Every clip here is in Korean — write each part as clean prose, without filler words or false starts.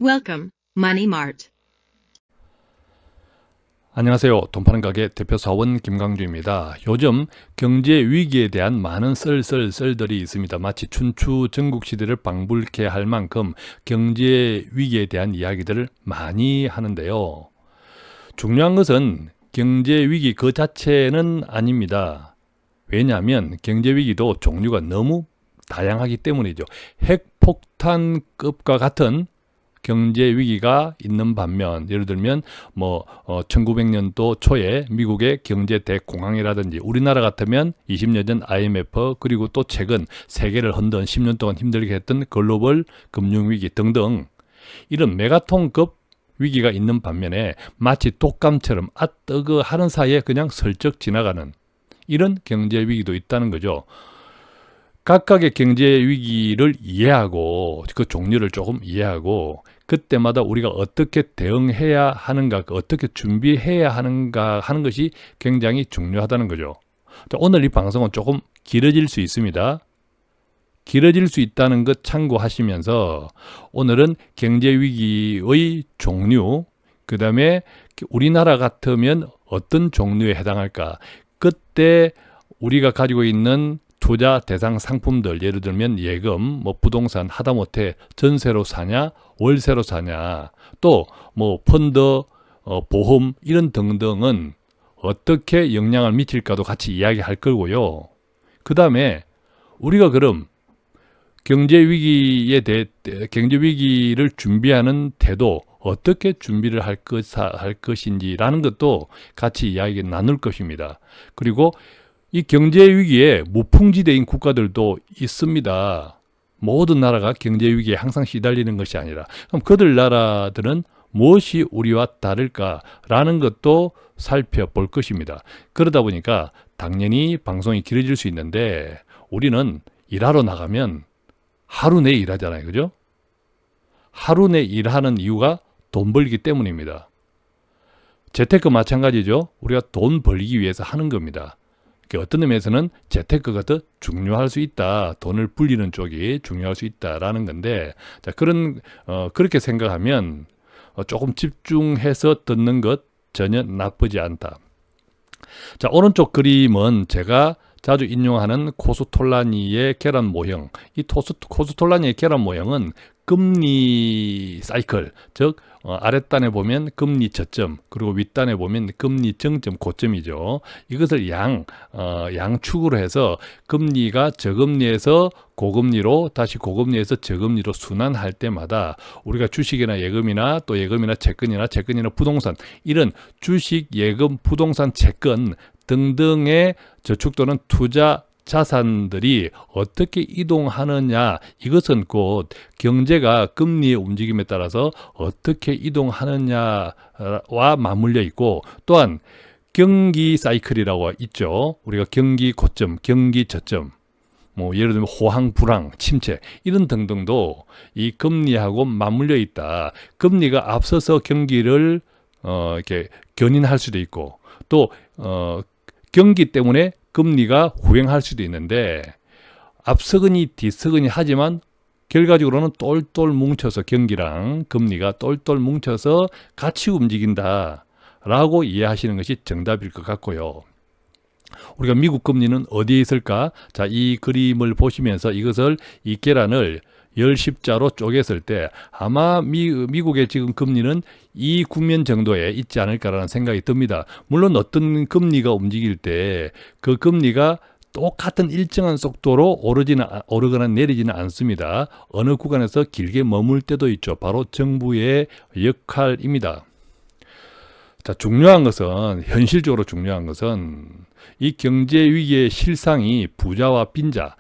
Welcome, Money Mart. 안녕하세요. 돈 파는 가게 대표 사원 김강주입니다. 요즘 경제 위기에 대한 많은 썰들이 있습니다. 마치 춘추 전국시대를 방불케 할 만큼 경제 위기에 대한 이야기들을 많이 하는데요. 중요한 것은 경제 위기 그 자체는 아닙니다. 왜냐하면 경제 위기도 종류가 너무 다양하기 때문이죠. 핵폭탄급과 같은 경제 위기가 있는 반면, 예를 들면 1900년도 초에 미국의 경제 대공황이라든지, 우리나라 같으면 20년 전 IMF, 그리고 또 최근 세계를 흔든 10년 동안 힘들게 했던 글로벌 금융위기 등등, 이런 메가톤급 위기가 있는 반면에 마치 독감처럼 뜨거 하는 사이에 그냥 슬쩍 지나가는 이런 경제 위기도 있다는 거죠. 각각의 경제 위기를 이해하고 그 종류를 조금 이해하고 그때마다 우리가 어떻게 대응해야 하는가, 어떻게 준비해야 하는가 하는 것이 굉장히 중요하다는 거죠. 자, 오늘 이 방송은 조금 길어질 수 있습니다. 길어질 수 있다는 것 참고하시면서 오늘은 경제 위기의 종류, 그 다음에 우리나라 같으면 어떤 종류에 해당할까, 그때 우리가 가지고 있는 투자 대상 상품들, 예를 들면 예금, 부동산, 하다못해 전세로 사냐, 월세로 사냐, 또 펀드, 보험 이런 등등은 어떻게 영향을 미칠까도 같이 이야기할 거고요. 그 다음에 우리가 그럼 경제 위기를 준비하는 태도, 어떻게 준비를 할 것인지라는 것도 같이 이야기 나눌 것입니다. 그리고 이 경제 위기에 무풍지대인 국가들도 있습니다. 모든 나라가 경제 위기에 항상 시달리는 것이 아니라, 그럼 그들 나라들은 무엇이 우리와 다를까라는 것도 살펴볼 것입니다. 그러다 보니까 당연히 방송이 길어질 수 있는데, 우리는 일하러 나가면 하루 내 일하잖아요. 그죠? 하루 내 일하는 이유가 돈 벌기 때문입니다. 재테크 마찬가지죠. 우리가 돈 벌기 위해서 하는 겁니다. 어떤 의미에서는 재테크가 더 중요할 수 있다. 돈을 불리는 쪽이 중요할 수 있다라는 건데, 자, 그렇게 생각하면 조금 집중해서 듣는 것 전혀 나쁘지 않다. 자, 오른쪽 그림은 제가 자주 인용하는 코스톨라니의 계란 모형. 이 코스톨라니의 계란 모형은 금리 사이클, 즉 아랫단에 보면 금리 저점, 그리고 윗단에 보면 금리 정점, 고점이죠. 이것을 양축으로 해서 금리가 저금리에서 고금리로, 다시 고금리에서 저금리로 순환할 때마다 우리가 주식이나 예금이나 또 예금이나 채권이나 부동산, 이런 주식, 예금, 부동산, 채권 등등의 저축 또는 투자 자산들이 어떻게 이동하느냐, 이것은 곧 경제가 금리의 움직임에 따라서 어떻게 이동하느냐와 맞물려 있고, 또한 경기 사이클이라고 있죠. 우리가 경기 고점, 경기 저점, 예를 들면 호황, 불황, 침체 이런 등등도 이 금리하고 맞물려 있다. 금리가 앞서서 경기를 이렇게 견인할 수도 있고, 또 경기 때문에 금리가 후행할 수도 있는데, 앞서거니 뒤서거니 하지만 결과적으로는 똘똘 뭉쳐서, 경기랑 금리가 똘똘 뭉쳐서 같이 움직인다라고 이해하시는 것이 정답일 것 같고요. 우리가 미국 금리는 어디에 있을까? 자, 이 그림을 보시면서 이 계란을 10자로 쪼갰을 때 아마 미국의 지금 금리는 이 국면 정도에 있지 않을까라는 생각이 듭니다. 물론 어떤 금리가 움직일 때 그 금리가 똑같은 일정한 속도로 오르거나 내리지는 않습니다. 어느 구간에서 길게 머물 때도 있죠. 바로 정부의 역할입니다. 자, 현실적으로 중요한 것은 이 경제 위기의 실상이 부자와 빈자,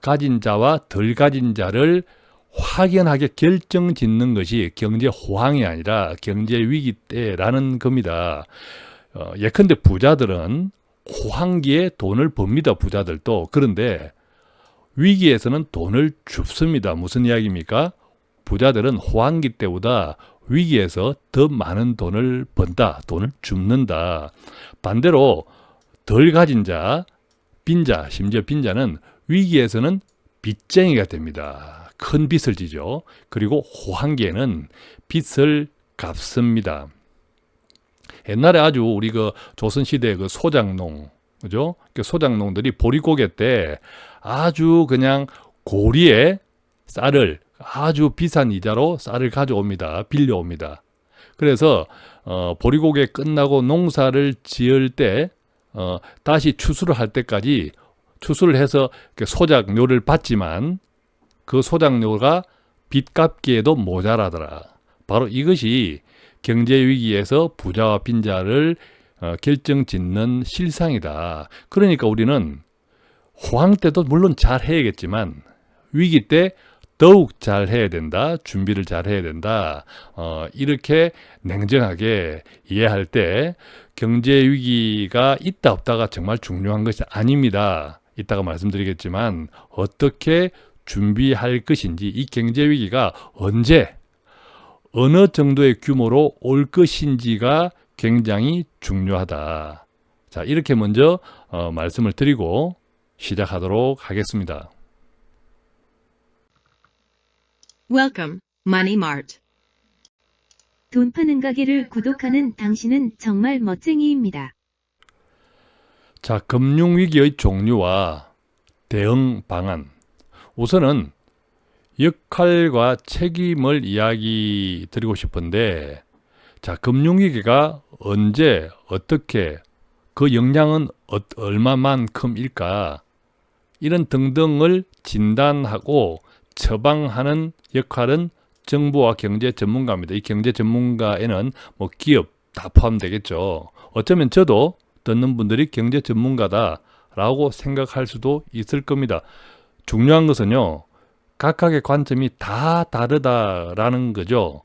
가진 자와 덜 가진 자를 확연하게 결정짓는 것이 경제 호황이 아니라 경제 위기 때라는 겁니다. 예컨대 부자들은 호황기에 돈을 법니다. 부자들도. 그런데 위기에서는 돈을 줍습니다. 무슨 이야기입니까? 부자들은 호황기 때보다 위기에서 더 많은 돈을 번다. 돈을 줍는다. 반대로 덜 가진 자, 빈자, 심지어 빈자는 위기에서는 빚쟁이가 됩니다. 큰 빚을 지죠. 그리고 호황기에는 빚을 갚습니다. 옛날에 아주 우리 그 조선시대 그 소장농, 그죠? 그 소장농들이 보릿고개 때 아주 그냥 고리에 쌀을 아주 비싼 이자로 쌀을 가져옵니다. 빌려옵니다. 그래서 보릿고개 끝나고 농사를 지을 때 다시 추수를 할 때까지 추수를 해서 소작료를 받지만 그 소작료가 빚 갚기에도 모자라더라. 바로 이것이 경제위기에서 부자와 빈자를 결정짓는 실상이다. 그러니까 우리는 호황 때도 물론 잘 해야겠지만 위기 때 더욱 잘 해야 된다. 준비를 잘 해야 된다. 이렇게 냉정하게 이해할 때 경제위기가 있다 없다가 정말 중요한 것이 아닙니다. 이따가 말씀드리겠지만 어떻게 준비할 것인지, 이 경제위기가 언제 어느 정도의 규모로 올 것인지가 굉장히 중요하다. 자, 이렇게 먼저 말씀을 드리고 시작하도록 하겠습니다. Welcome, Money Mart. 돈 파는 가게를 구독하는 당신은 정말 멋쟁이입니다. 자, 금융위기의 종류와 대응 방안. 우선은 역할과 책임을 이야기 드리고 싶은데, 자, 금융위기가 언제, 어떻게, 그 영향은 얼마만큼일까? 이런 등등을 진단하고 처방하는 역할은 정부와 경제 전문가입니다. 이 경제 전문가에는 뭐 기업 다 포함되겠죠. 어쩌면 저도 듣는 분들이 경제 전문가다라고 생각할 수도 있을 겁니다. 중요한 것은요, 각각의 관점이 다 다르다라는 거죠.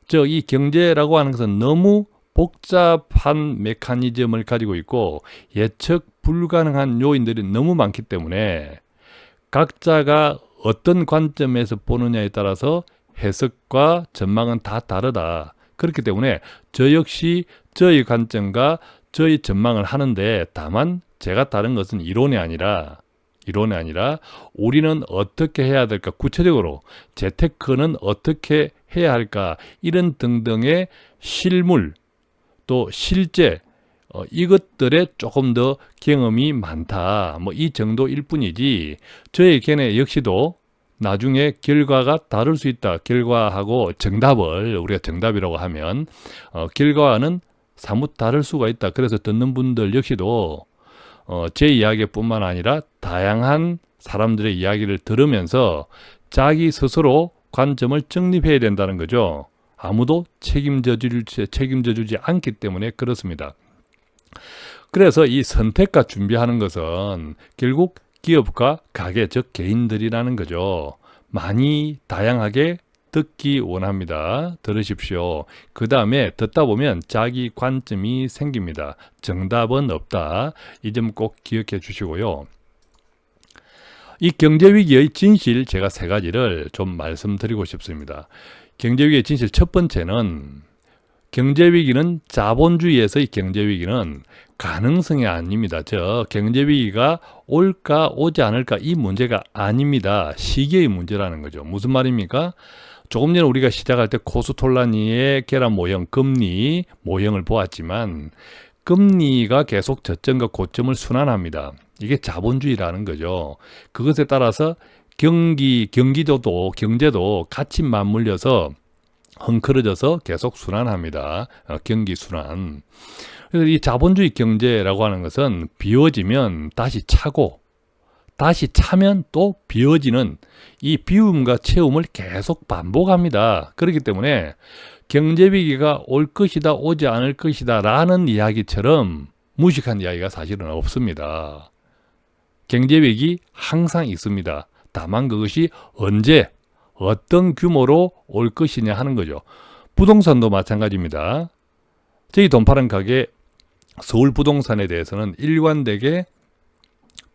즉, 이 경제라고 하는 것은 너무 복잡한 메커니즘을 가지고 있고 예측 불가능한 요인들이 너무 많기 때문에 각자가 어떤 관점에서 보느냐에 따라서 해석과 전망은 다 다르다. 그렇기 때문에 저 역시 저의 관점과 저의 전망을 하는데, 다만 제가 다른 것은 이론이 아니라 우리는 어떻게 해야 될까, 구체적으로 재테크는 어떻게 해야 할까, 이런 등등의 실물 또 실제 이것들에 조금 더 경험이 많다. 뭐 이 정도일 뿐이지 저의 견해 역시도 나중에 결과가 다를 수 있다. 결과하고 정답을 우리가 정답이라고 하면 결과와는 사뭇 다를 수가 있다. 그래서 듣는 분들 역시도 제 이야기뿐만 아니라 다양한 사람들의 이야기를 들으면서 자기 스스로 관점을 정립해야 된다는 거죠. 아무도 책임져 주지 않기 때문에 그렇습니다. 그래서 이 선택과 준비하는 것은 결국 기업과 가게, 즉 개인들이라는 거죠. 많이 다양하게 듣기 원합니다. 들으십시오. 그 다음에 듣다 보면 자기 관점이 생깁니다. 정답은 없다. 이 점 꼭 기억해 주시고요. 이 경제위기의 진실, 제가 세 가지를 좀 말씀드리고 싶습니다. 경제위기의 진실 첫 번째는, 경제위기는 자본주의에서의 경제위기는 가능성이 아닙니다. 경제위기가 올까 오지 않을까 이 문제가 아닙니다. 시기의 문제라는 거죠. 무슨 말입니까? 조금 전에 우리가 시작할 때 코스톨라니의 계란 모형, 금리 모형을 보았지만 금리가 계속 저점과 고점을 순환합니다. 이게 자본주의라는 거죠. 그것에 따라서 경제도 같이 맞물려서 헝클어져서 계속 순환합니다. 경기 순환. 그래서 이 자본주의 경제라고 하는 것은 비워지면 다시 차고, 다시 차면 또 비워지는 이 비움과 채움을 계속 반복합니다. 그렇기 때문에 경제위기가 올 것이다, 오지 않을 것이다 라는 이야기처럼 무식한 이야기가 사실은 없습니다. 경제위기 항상 있습니다. 다만 그것이 언제, 어떤 규모로 올 것이냐 하는 거죠. 부동산도 마찬가지입니다. 저희 돈 파는 가게 서울 부동산에 대해서는 일관되게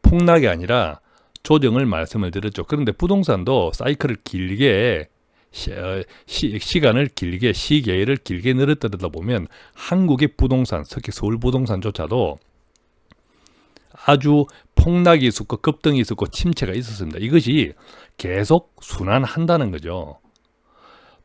폭락이 아니라 조정을 말씀을 드렸죠. 그런데 부동산도 사이클을 길게 시간을 길게, 시계를 길게 늘어뜨리다 보면 한국의 부동산, 특히 서울 부동산조차도 아주 폭락이 있었고 급등이 있었고 침체가 있었습니다. 이것이 계속 순환한다는 거죠.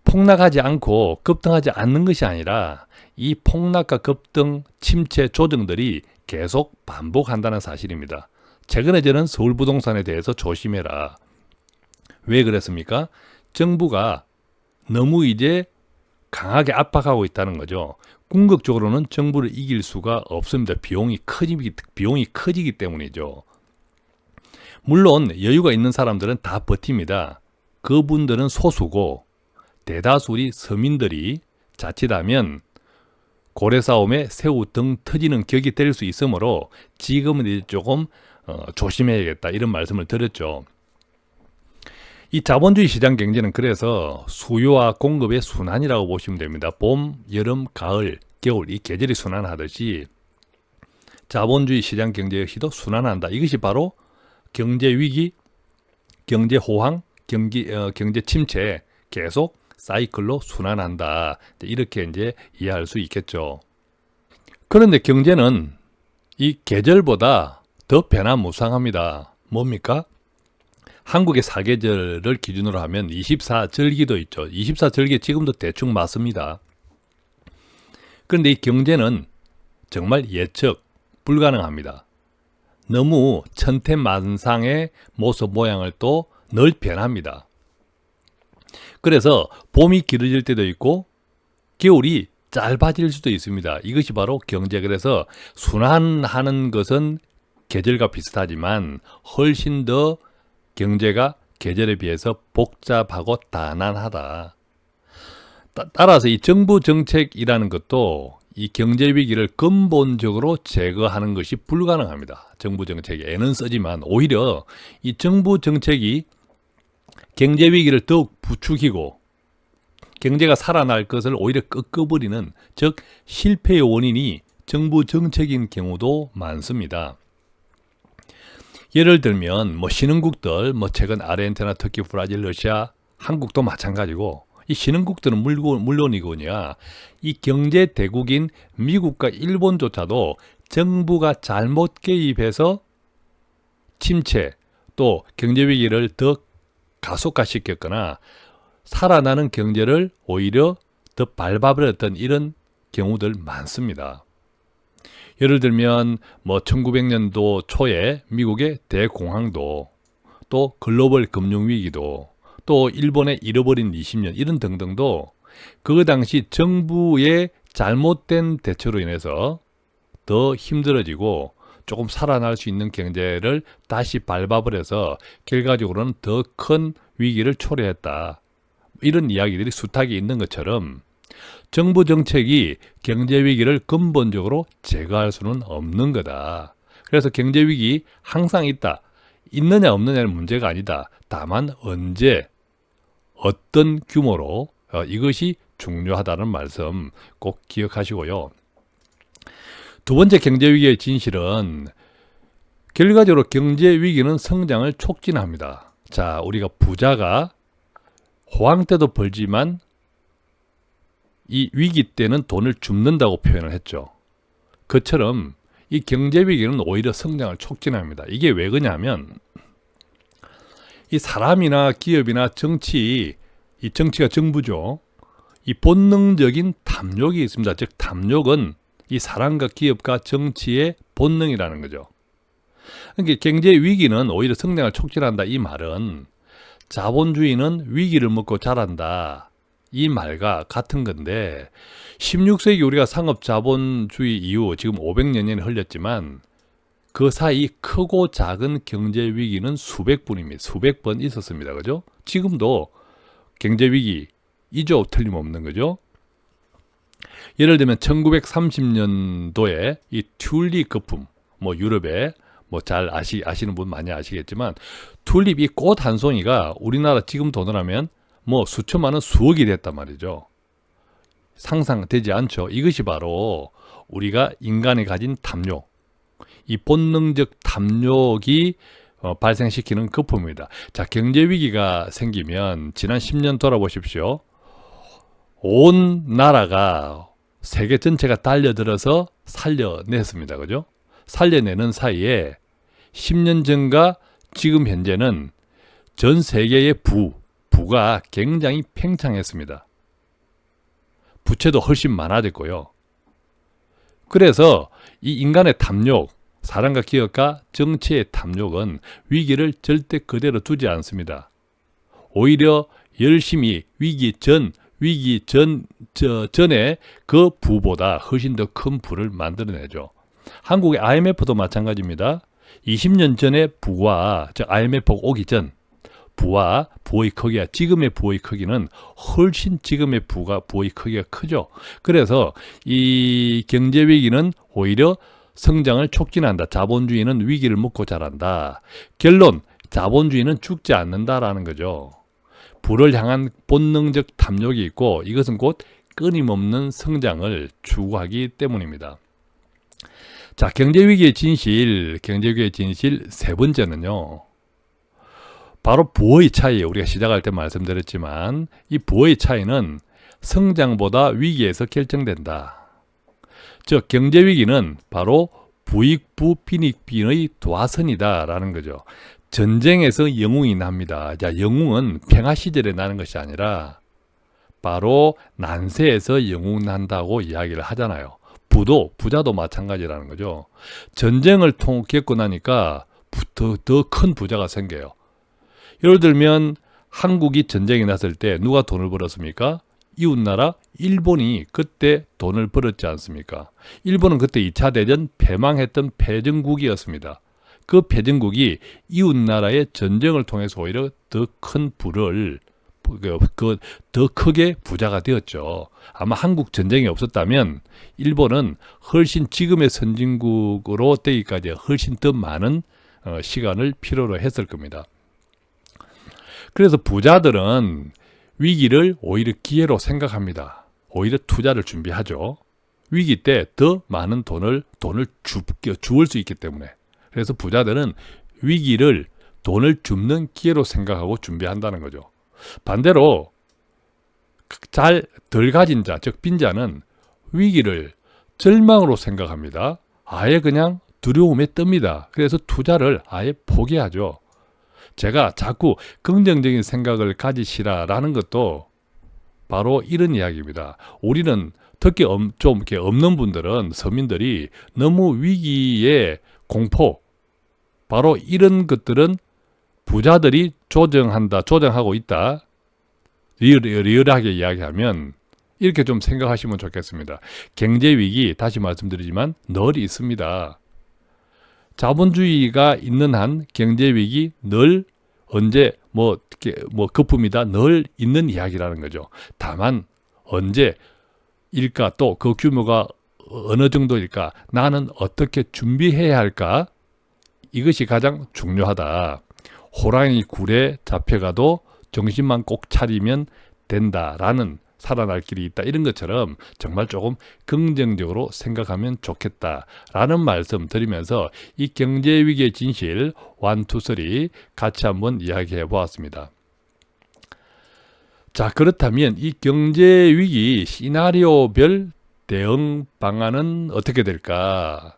폭락하지 않고 급등하지 않는 것이 아니라 이 폭락과 급등, 침체, 조정들이 계속 반복한다는 사실입니다. 최근에 저는 서울부동산에 대해서 조심해라. 왜 그랬습니까? 정부가 너무 이제 강하게 압박하고 있다는 거죠. 궁극적으로는 정부를 이길 수가 없습니다. 비용이 커지기 때문이죠. 물론 여유가 있는 사람들은 다 버팁니다. 그분들은 소수고 대다수의 서민들이 자칫하면 고래싸움에 새우 등 터지는 격이 될 수 있으므로 지금은 이제 조금 조심해야겠다 이런 말씀을 드렸죠. 이 자본주의 시장 경제는 그래서 수요와 공급의 순환이라고 보시면 됩니다. 봄, 여름, 가을, 겨울 이 계절이 순환하듯이 자본주의 시장 경제 역시도 순환한다. 이것이 바로 경제 위기, 경제 호황, 경제 침체 계속 사이클로 순환한다. 이렇게 이제 이해할 수 있겠죠. 그런데 경제는 이 계절보다 더 변화무쌍합니다. 뭡니까? 한국의 사계절을 기준으로 하면 24절기도 있죠. 24절기 지금도 대충 맞습니다. 그런데 이 경제는 정말 예측 불가능합니다. 너무 천태만상의 모습 모양을 또 늘 변합니다. 그래서 봄이 길어질 때도 있고 겨울이 짧아질 수도 있습니다. 이것이 바로 경제. 그래서 순환하는 것은 계절과 비슷하지만 훨씬 더 경제가 계절에 비해서 복잡하고 다난하다. 따라서 이 정부 정책이라는 것도 이 경제 위기를 근본적으로 제거하는 것이 불가능합니다. 정부 정책에 애는 쓰지만 오히려 이 정부 정책이 경제 위기를 더욱 부추기고 경제가 살아날 것을 오히려 꺾어버리는, 즉 실패의 원인이 정부 정책인 경우도 많습니다. 예를 들면 신흥국들, 최근 아르헨티나, 터키, 브라질, 러시아, 한국도 마찬가지고 이 신흥국들은 물론이거냐 이 경제 대국인 미국과 일본조차도 정부가 잘못 개입해서 침체 또 경제 위기를 더 가속화시켰거나 살아나는 경제를 오히려 더 밟아버렸던 이런 경우들 많습니다. 예를 들면 1900년도 초에 미국의 대공황도, 또 글로벌 금융위기도, 또 일본의 잃어버린 20년 이런 등등도 그 당시 정부의 잘못된 대처로 인해서 더 힘들어지고 조금 살아날 수 있는 경제를 다시 밟아버려서 결과적으로는 더 큰 위기를 초래했다. 이런 이야기들이 수탁이 있는 것처럼 정부 정책이 경제 위기를 근본적으로 제거할 수는 없는 거다. 그래서 경제 위기 항상 있다. 있느냐 없느냐는 문제가 아니다. 다만 언제 어떤 규모로 이것이 중요하다는 말씀 꼭 기억하시고요. 두 번째 경제 위기의 진실은 결과적으로 경제 위기는 성장을 촉진합니다. 자, 우리가 부자가 호황 때도 벌지만 이 위기 때는 돈을 줍는다고 표현을 했죠. 그처럼 이 경제 위기는 오히려 성장을 촉진합니다. 이게 왜 그러냐면 이 사람이나 기업이나 정치, 이 정치가 정부죠. 이 본능적인 탐욕이 있습니다. 즉 탐욕은 이 사람과 기업과 정치의 본능이라는 거죠. 그러니까 경제 위기는 오히려 성장을 촉진한다. 이 말은 자본주의는 위기를 먹고 자란다. 이 말과 같은 건데 16세기 우리가 상업자본주의 이후 지금 500년이 흘렸지만 그 사이 크고 작은 경제 위기는 수백 번 있었습니다. 그죠? 지금도 경제 위기이죠. 틀림없는 거죠. 예를 들면 1930년도에 이 튤립 거품, 유럽에 잘 아시는 분 많이 아시겠지만 튤립 이 꽃 한 송이가 우리나라 지금 돈으로 하면 수천만 원, 수억이 됐단 말이죠. 상상되지 않죠. 이것이 바로 우리가 인간이 가진 탐욕, 이 본능적 탐욕이 발생시키는 거품입니다. 자, 경제 위기가 생기면 지난 10년 돌아보십시오. 온 나라가 세계 전체가 달려들어서 살려냈습니다. 그죠? 살려내는 사이에 10년 전과 지금 현재는 전 세계의 부가 굉장히 팽창했습니다. 부채도 훨씬 많아졌고요. 그래서 이 인간의 탐욕, 사람과 기업과 정치의 탐욕은 위기를 절대 그대로 두지 않습니다. 오히려 열심히 전에 그 부보다 훨씬 더 큰 부를 만들어내죠. 한국의 IMF도 마찬가지입니다. 20년 전의 부와, 즉 IMF가 오기 전 부와 부의 크기와 지금의 부의 크기는 훨씬 지금의 부의 크기가 크죠. 그래서 이 경제 위기는 오히려 성장을 촉진한다. 자본주의는 위기를 먹고 자란다. 결론, 자본주의는 죽지 않는다라는 거죠. 부를 향한 본능적 탐욕이 있고 이것은 곧 끊임없는 성장을 추구하기 때문입니다. 자, 경제위기의 진실 세 번째는요. 바로 부의 차이, 우리가 시작할 때 말씀드렸지만 이 부의 차이는 성장보다 위기에서 결정된다. 즉 경제위기는 바로 부익부 빈익빈의 도화선이다라는 거죠. 전쟁에서 영웅이 납니다. 자, 영웅은 평화 시절에 나는 것이 아니라 바로 난세에서 영웅 난다고 이야기를 하잖아요. 부자도 마찬가지라는 거죠. 전쟁을 겪고 나니까 더 큰 부자가 생겨요. 예를 들면 한국이 전쟁이 났을 때 누가 돈을 벌었습니까? 이웃나라 일본이 그때 돈을 벌었지 않습니까? 일본은 그때 2차 대전 패망했던 패전국이었습니다. 그 패전국이 이웃나라의 전쟁을 통해서 오히려 더 큰 부를 더 크게 부자가 되었죠. 아마 한국 전쟁이 없었다면 일본은 훨씬 지금의 선진국으로 되기까지 훨씬 더 많은 시간을 필요로 했을 겁니다. 그래서 부자들은 위기를 오히려 기회로 생각합니다. 오히려 투자를 준비하죠. 위기 때 더 많은 돈을 주울 수 있기 때문에. 그래서 부자들은 위기를 돈을 줍는 기회로 생각하고 준비한다는 거죠. 반대로 잘 덜 가진 자, 즉 빈자는 위기를 절망으로 생각합니다. 아예 그냥 두려움에 뜹니다. 그래서 투자를 아예 포기하죠. 제가 자꾸 긍정적인 생각을 가지시라라는 것도 바로 이런 이야기입니다. 우리는 특히 좀 이렇게 없는 분들은, 서민들이 너무 위기의 공포, 바로 이런 것들은 부자들이 조정하고 있다. 리얼하게 이야기하면 이렇게 좀 생각하시면 좋겠습니다. 경제 위기, 다시 말씀드리지만 늘 있습니다. 자본주의가 있는 한 경제 위기 늘 언제 거품이다 늘 있는 이야기라는 거죠. 다만 언제일까, 또 그 규모가 어느 정도일까, 나는 어떻게 준비해야 할까, 이것이 가장 중요하다. 호랑이 굴에 잡혀가도 정신만 꼭 차리면 된다라는, 살아날 길이 있다, 이런 것처럼 정말 조금 긍정적으로 생각하면 좋겠다라는 말씀 드리면서 이 경제위기의 진실 1, 2, 3 같이 한번 이야기해 보았습니다. 자, 그렇다면 이 경제위기 시나리오별 대응 방안은 어떻게 될까?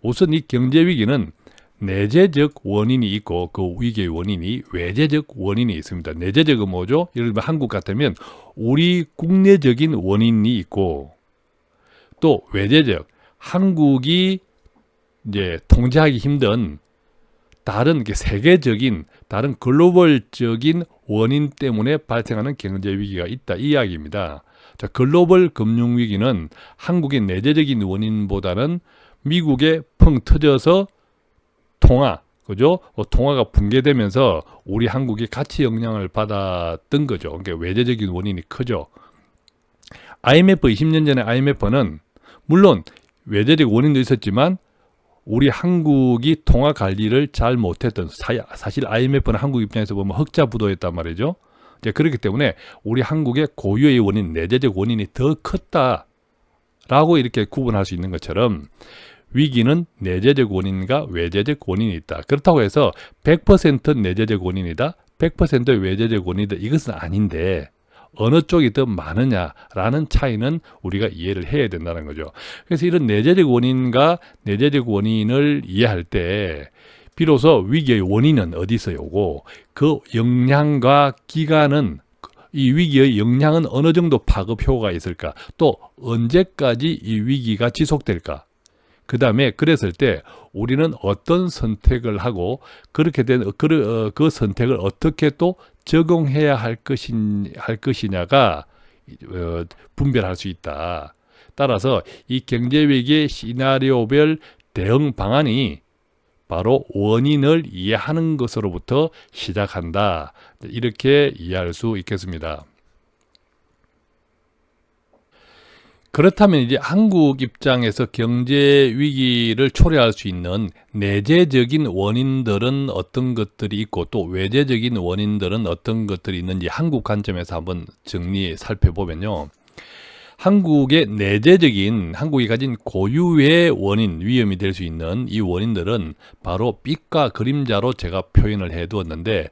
우선 이 경제위기는 내재적 원인이 있고 그 위기의 원인이 외재적 원인이 있습니다. 내재적은 뭐죠? 예를 들면 한국 같으면 우리 국내적인 원인이 있고, 또 외재적, 한국이 이제 통제하기 힘든 다른 세계적인, 다른 글로벌적인 원인 때문에 발생하는 경제 위기가 있다, 이 이야기입니다. 자, 글로벌 금융 위기는 한국의 내재적인 원인보다는 미국에 펑 터져서 그죠? 통화가 붕괴되면서 우리 한국이 같이 영향을 받았던 거죠. 그러니까 외재적인 원인이 크죠. IMF, 20년 전에 IMF는 물론 외재적 원인도 있었지만 우리 한국이 통화 관리를 잘 못했던, 사실 IMF는 한국 입장에서 보면 흑자부도였단 말이죠. 이제 그렇기 때문에 우리 한국의 고유의 원인, 내재적 원인이 더 컸다라고 이렇게 구분할 수 있는 것처럼 위기는 내재적 원인과 외재적 원인이 있다. 그렇다고 해서 100% 내재적 원인이다, 100% 외재적 원인이다, 이것은 아닌데 어느 쪽이 더 많으냐라는 차이는 우리가 이해를 해야 된다는 거죠. 그래서 이런 내재적 원인과 내재적 원인을 이해할 때 비로소 위기의 원인은 어디서 오고 그 영향과 기간은 이 위기의 영향은 어느 정도 파급 효과가 있을까? 또 언제까지 이 위기가 지속될까? 그 다음에 그랬을 때 우리는 어떤 선택을 하고 그렇게 된 그 선택을 어떻게 또 적용해야 할 것이냐가 분별할 수 있다. 따라서 이 경제위기의 시나리오별 대응 방안이 바로 원인을 이해하는 것으로부터 시작한다. 이렇게 이해할 수 있겠습니다. 그렇다면 이제 한국 입장에서 경제 위기를 초래할 수 있는 내재적인 원인들은 어떤 것들이 있고 또 외재적인 원인들은 어떤 것들이 있는지 한국 관점에서 한번 살펴보면요. 한국의 내재적인 한국이 가진 고유의 원인, 위험이 될 수 있는 이 원인들은 바로 빛과 그림자로 제가 표현을 해 두었는데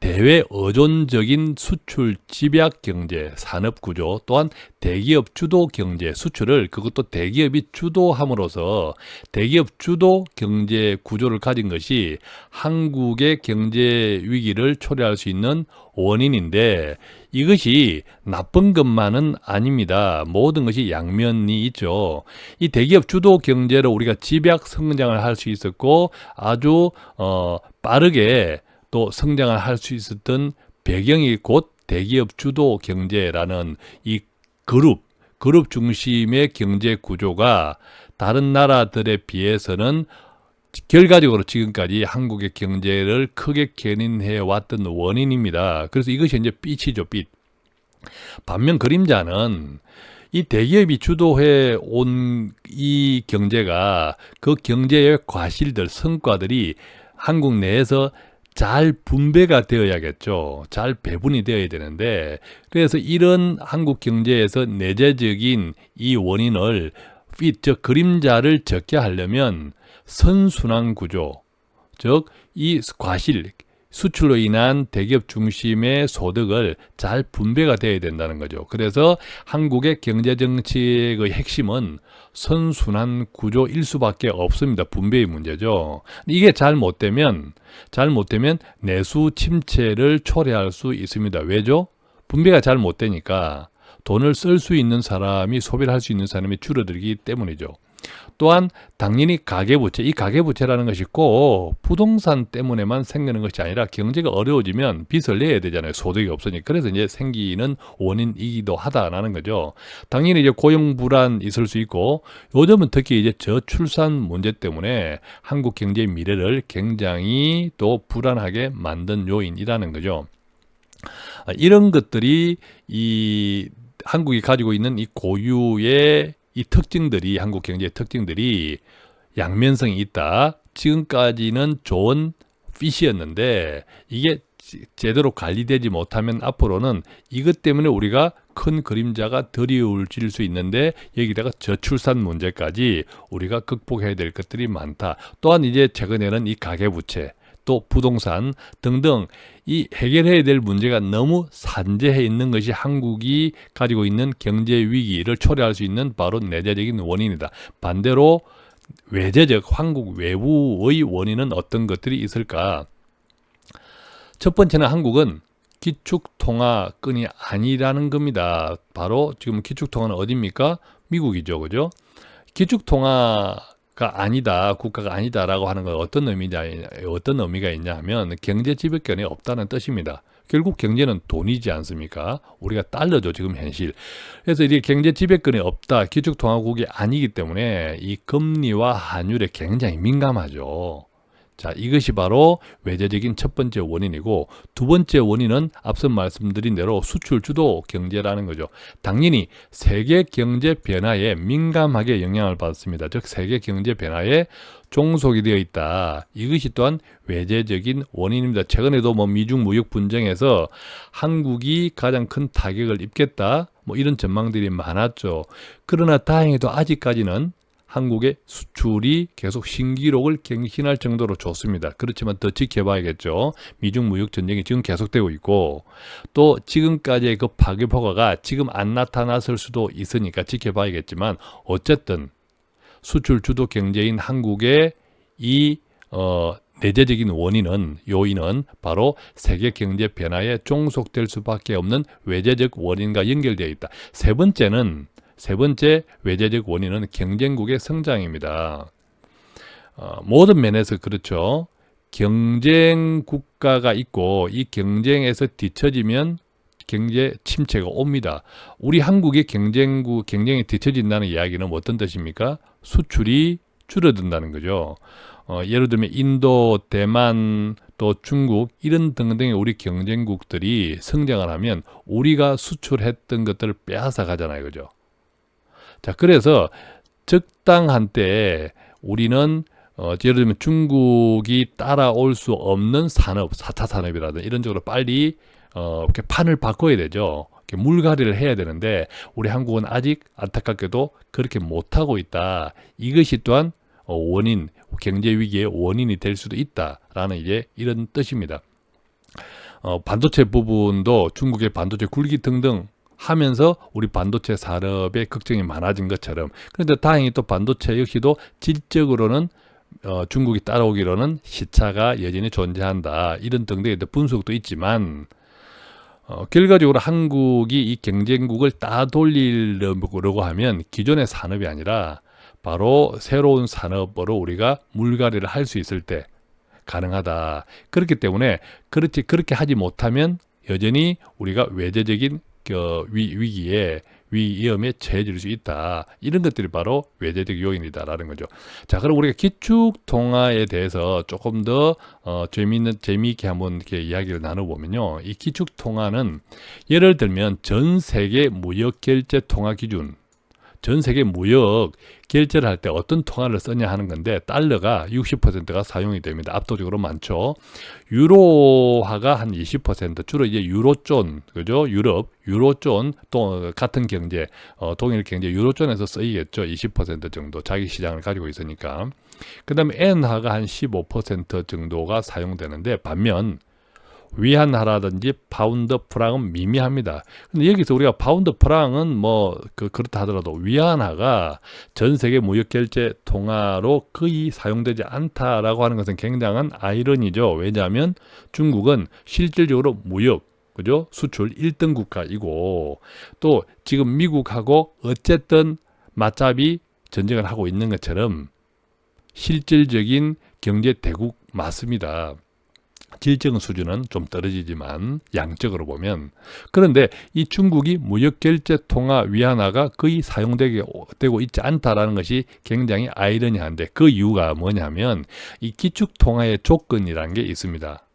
대외 의존적인 수출 집약 경제, 산업 구조, 또한 대기업 주도 경제, 수출을 그것도 대기업이 주도함으로써 대기업 주도 경제 구조를 가진 것이 한국의 경제 위기를 초래할 수 있는 원인인데 이것이 나쁜 것만은 아닙니다. 모든 것이 양면이 있죠. 이 대기업 주도 경제로 우리가 집약 성장을 할 수 있었고 아주 빠르게 또 성장을 할 수 있었던 배경이 곧 대기업 주도 경제라는 이 그룹 중심의 경제 구조가 다른 나라들에 비해서는 결과적으로 지금까지 한국의 경제를 크게 견인해 왔던 원인입니다. 그래서 이것이 이제 빛이죠, 빛. 반면 그림자는 이 대기업이 주도해 온 이 경제가 그 경제의 과실들, 성과들이 한국 내에서 잘 분배가 되어야겠죠. 잘 배분이 되어야 되는데 그래서 이런 한국 경제에서 내재적인 이 원인을 즉 그림자를 적게 하려면 선순환 구조, 즉 이 과실, 수출로 인한 대기업 중심의 소득을 잘 분배가 돼야 된다는 거죠. 그래서 한국의 경제정책의 핵심은 선순환 구조일 수밖에 없습니다. 분배의 문제죠. 이게 잘못되면 내수 침체를 초래할 수 있습니다. 왜죠? 분배가 잘 못되니까 돈을 쓸 수 있는 사람이 소비를 할 수 있는 사람이 줄어들기 때문이죠. 또한 당연히 가계부채, 이 가계부채라는 것이 꼭 부동산 때문에만 생기는 것이 아니라 경제가 어려워지면 빚을 내야 되잖아요. 소득이 없으니까. 그래서 이제 생기는 원인이기도 하다라는 거죠. 당연히 이제 고용 불안 있을 수 있고 요즘은 특히 이제 저출산 문제 때문에 한국 경제의 미래를 굉장히 또 불안하게 만든 요인이라는 거죠. 이런 것들이 이 한국이 가지고 있는 이 고유의 이 특징들이 한국 경제의 특징들이 양면성이 있다. 지금까지는 좋은 핏이었는데 이게 제대로 관리되지 못하면 앞으로는 이것 때문에 우리가 큰 그림자가 드리울질 수 있는데 여기다가 저출산 문제까지 우리가 극복해야 될 것들이 많다. 또한 이제 최근에는 이 가계부채 또 부동산 등등 이 해결해야 될 문제가 너무 산재해 있는 것이 한국이 가지고 있는 경제 위기를 초래할 수 있는 바로 내재적인 원인이다. 반대로 외재적 한국 외부의 원인은 어떤 것들이 있을까? 첫 번째는 한국은 기축통화권이 아니라는 겁니다. 바로 지금 기축통화는 어디입니까? 미국이죠. 그죠? 기축통화가 아니다, 국가가 아니다라고 하는 건 어떤 의미가 있냐 하면 경제 지배권이 없다는 뜻입니다. 결국 경제는 돈이지 않습니까? 우리가 달러죠, 지금 현실. 그래서 이제 경제 지배권이 없다, 기축통화국이 아니기 때문에 이 금리와 환율에 굉장히 민감하죠. 자, 이것이 바로 외재적인 첫 번째 원인이고 두 번째 원인은 앞서 말씀드린 대로 수출 주도 경제라는 거죠. 당연히 세계 경제 변화에 민감하게 영향을 받습니다. 즉 세계 경제 변화에 종속이 되어 있다. 이것이 또한 외재적인 원인입니다. 최근에도 미중 무역 분쟁에서 한국이 가장 큰 타격을 입겠다. 이런 전망들이 많았죠. 그러나 다행히도 아직까지는 한국의 수출이 계속 신기록을 갱신할 정도로 좋습니다. 그렇지만 더 지켜봐야겠죠. 미중 무역 전쟁이 지금 계속되고 있고 또 지금까지의 그 파괴효과가 지금 안 나타났을 수도 있으니까 지켜봐야겠지만 어쨌든 수출 주도 경제인 한국의 이 내재적인 요인은 바로 세계 경제 변화에 종속될 수밖에 없는 외재적 원인과 연결되어 있다. 세 번째 외재적 원인은 경쟁국의 성장입니다. 모든 면에서 그렇죠. 경쟁 국가가 있고 이 경쟁에서 뒤처지면 경제 침체가 옵니다. 우리 한국의 경쟁에 뒤처진다는 이야기는 어떤 뜻입니까? 수출이 줄어든다는 거죠. 예를 들면 인도, 대만, 또 중국 이런 등등의 우리 경쟁국들이 성장을 하면 우리가 수출했던 것들을 빼앗아 가잖아요. 그죠? 자, 그래서 적당한 때에 우리는 예를 들면 중국이 따라올 수 없는 산업, 4차 산업이라든지 이런 쪽으로 빨리 이렇게 판을 바꿔야 되죠. 이렇게 물갈이를 해야 되는데 우리 한국은 아직 안타깝게도 그렇게 못하고 있다. 이것이 또한 경제 위기의 원인이 될 수도 있다라는 이제 이런 뜻입니다. 반도체 부분도 중국의 반도체 굴기 등등 하면서 우리 반도체 산업에 걱정이 많아진 것처럼 그런데 다행히 또 반도체 역시도 질적으로는 중국이 따라오기로는 시차가 여전히 존재한다. 이런 등등의 분석도 있지만 결과적으로 한국이 이 경쟁국을 따돌리려고 하면 기존의 산업이 아니라 바로 새로운 산업으로 우리가 물갈이를 할 수 있을 때 가능하다. 그렇기 때문에 그렇게 하지 못하면 여전히 우리가 외재적인 위험에 처해질 수 있다. 이런 것들이 바로 외재적 요인이다라는 거죠. 자, 그럼 우리가 기축통화에 대해서 조금 더 재미있게 한번 이렇게 이야기를 나눠보면요. 이 기축통화는 예를 들면 전 세계 무역 결제 통화 기준, 전 세계 무역 결제를 할 때 어떤 통화를 쓰냐 하는 건데 달러가 60%가 사용이 됩니다. 압도적으로 많죠. 유로화가 한 20%, 주로 이제 유로존, 그죠? 유로존 또 같은 경제, 동일 경제 유로존에서 쓰이겠죠. 20% 정도 자기 시장을 가지고 있으니까. 그다음에 엔화가 한 15% 정도가 사용되는데 반면 위안화라든지 파운드 프랑은 미미합니다. 근데 여기서 우리가 파운드 프랑은 그렇다 하더라도 위안화가 전 세계 무역 결제 통화로 거의 사용되지 않다라고 하는 것은 굉장한 아이러니죠. 왜냐하면 중국은 실질적으로 그죠? 수출 1등 국가이고 또 지금 미국하고 어쨌든 맞잡이 전쟁을 하고 있는 것처럼 실질적인 경제 대국 맞습니다. 질적인 수준은 좀 떨어지지만 양적으로 보면 그런데 이 중국이 무역결제 통화 위안화가 거의 사용되고 있지 않다라는 것이 굉장히 아이러니한데 그 이유가 뭐냐면 이 기축통화의 조건이라는 게 있습니다.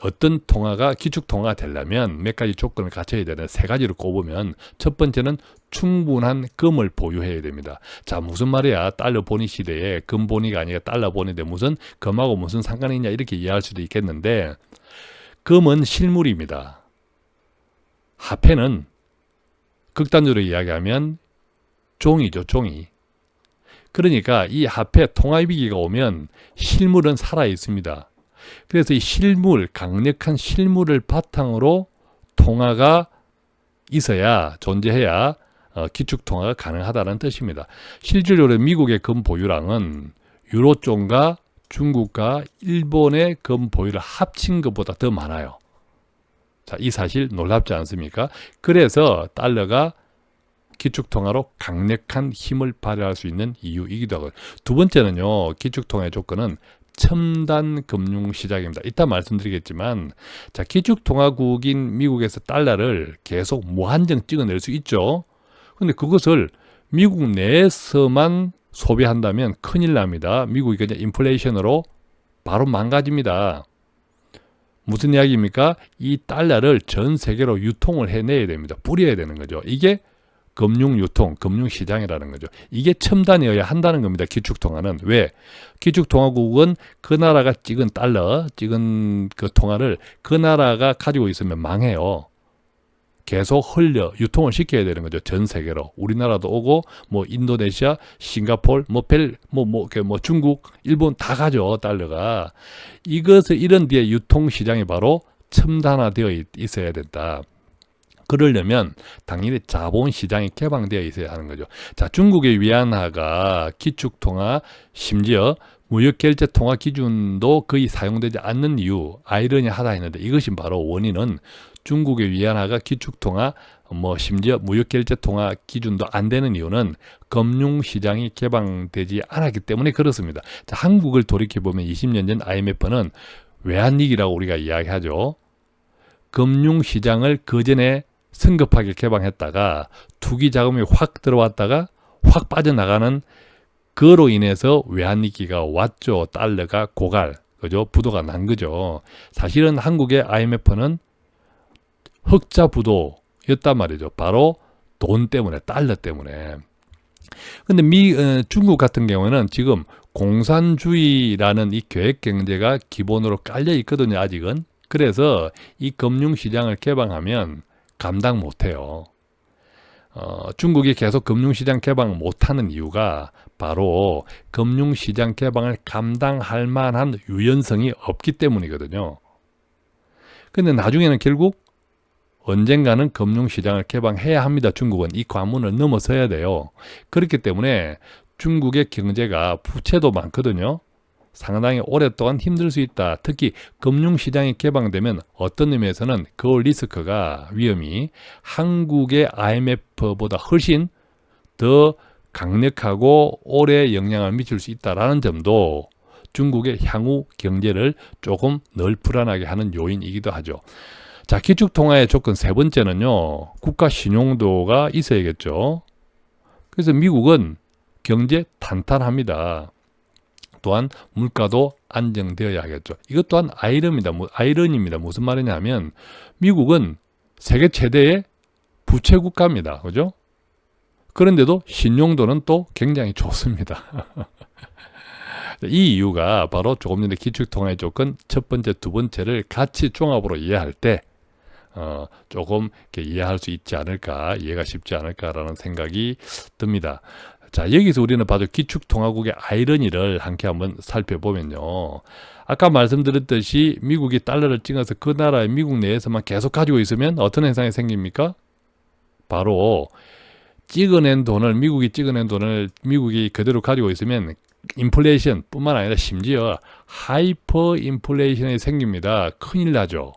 어떤 통화가 기축통화가 되려면 몇 가지 조건을 갖춰야 되는 세 가지를 꼽으면 첫 번째는 충분한 금을 보유해야 됩니다. 자, 무슨 말이야? 달러 본위 시대에 금 본위가 아니라 달러 본위인데 무슨 금하고 무슨 상관이 있냐 이렇게 이해할 수도 있겠는데 금은 실물입니다. 화폐는 극단적으로 이야기하면 종이죠, 종이. 그러니까 이 화폐 통화위기가 오면 실물은 살아 있습니다. 그래서 이 강력한 실물을 바탕으로 통화가 존재해야 기축통화가 가능하다는 뜻입니다. 실질적으로 미국의 금 보유량은 유로존과 중국과 일본의 금 보유를 합친 것보다 더 많아요. 자, 이 사실 놀랍지 않습니까? 그래서 달러가 기축통화로 강력한 힘을 발휘할 수 있는 이유이기도 하고 두 번째는요. 기축통화의 조건은 첨단 금융시장입니다. 이따 말씀드리겠지만 자, 기축통화국인 미국에서 달러를 계속 무한정 찍어낼 수 있죠. 근데 그것을 미국 내에서만 소비한다면 큰일 납니다. 미국이 그냥 인플레이션으로 바로 망가집니다. 무슨 이야기입니까? 이 달러를 전 세계로 유통을 해내야 됩니다. 뿌려야 되는 거죠. 이게 금융유통, 금융시장이라는 거죠. 이게 첨단이어야 한다는 겁니다. 기축통화는. 왜? 기축통화국은 그 나라가 찍은 그 통화를 그 나라가 가지고 있으면 망해요. 계속 유통을 시켜야 되는 거죠. 전 세계로. 우리나라도 오고, 뭐, 인도네시아, 싱가포르, 중국, 일본 다 가죠, 달러가. 이런 뒤에 유통시장이 바로 첨단화되어 있어야 된다. 그러려면 당연히 자본시장이 개방되어 있어야 하는 거죠. 자, 중국의 위안화가 기축통화, 심지어 무역결제통화 기준도 거의 사용되지 않는 이유, 아이러니하다 했는데 이것이 바로 원인은 중국의 위안화가 기축통화, 심지어 무역결제통화 기준도 안 되는 이유는 금융시장이 개방되지 않았기 때문에 그렇습니다. 자, 한국을 돌이켜보면 20년 전 IMF는 외환위기라고 우리가 이야기하죠. 금융시장을 그전에 성급하게 개방했다가 투기 자금이 확 들어왔다가 확 빠져나가는 그로 인해서 외환위기가 왔죠. 달러가 그죠? 부도가 난 거죠. 사실은 한국의 IMF는 흑자 부도였단 말이죠. 바로 돈 때문에, 달러 때문에. 근데 중국 같은 경우는 지금 공산주의라는 이 계획 경제가 기본으로 깔려 있거든요, 아직은. 그래서 이 금융시장을 개방하면 감당 못해요. 중국이 계속 금융시장 개방 못하는 이유가 바로 금융시장 개방을 감당할 만한 유연성이 없기 때문이거든요. 근데 나중에는 결국 언젠가는 금융시장을 개방해야 합니다. 중국은 이 관문을 넘어서야 돼요. 그렇기 때문에 중국의 경제가 부채도 많거든요. 상당히 오랫동안 힘들 수 있다. 특히 금융시장이 개방되면 어떤 의미에서는 그 리스크가, 위험이 한국의 IMF보다 훨씬 더 강력하고 오래 영향을 미칠 수 있다는 점도 중국의 향후 경제를 조금 덜 불안하게 하는 요인이기도 하죠. 자, 기축통화의 조건 세 번째는요, 국가 신용도가 있어야겠죠. 그래서 미국은 경제 탄탄합니다. 또한 물가도 안정되어야 하겠죠. 이것 또한 아이러니입니다. 무슨 말이냐면 미국은 세계 최대의 부채 국가입니다. 그죠? 그런데도 신용도는 또 굉장히 좋습니다. 이 이유가 바로 조금 전에 기축통화의 조건 첫 번째, 두 번째를 같이 종합으로 이해할 때 조금 이렇게 이해할 수 있지 않을까, 이해가 쉽지 않을까라는 생각이 듭니다. 자, 여기서 우리는 바로 기축통화국의 아이러니를 함께 한번 살펴보면요. 아까 말씀드렸듯이 미국이 달러를 찍어서 그 나라의 미국 내에서만 계속 가지고 있으면 어떤 현상이 생깁니까? 바로 미국이 찍어낸 돈을 미국이 그대로 가지고 있으면 인플레이션 뿐만 아니라 심지어 하이퍼 인플레이션이 생깁니다. 큰일 나죠.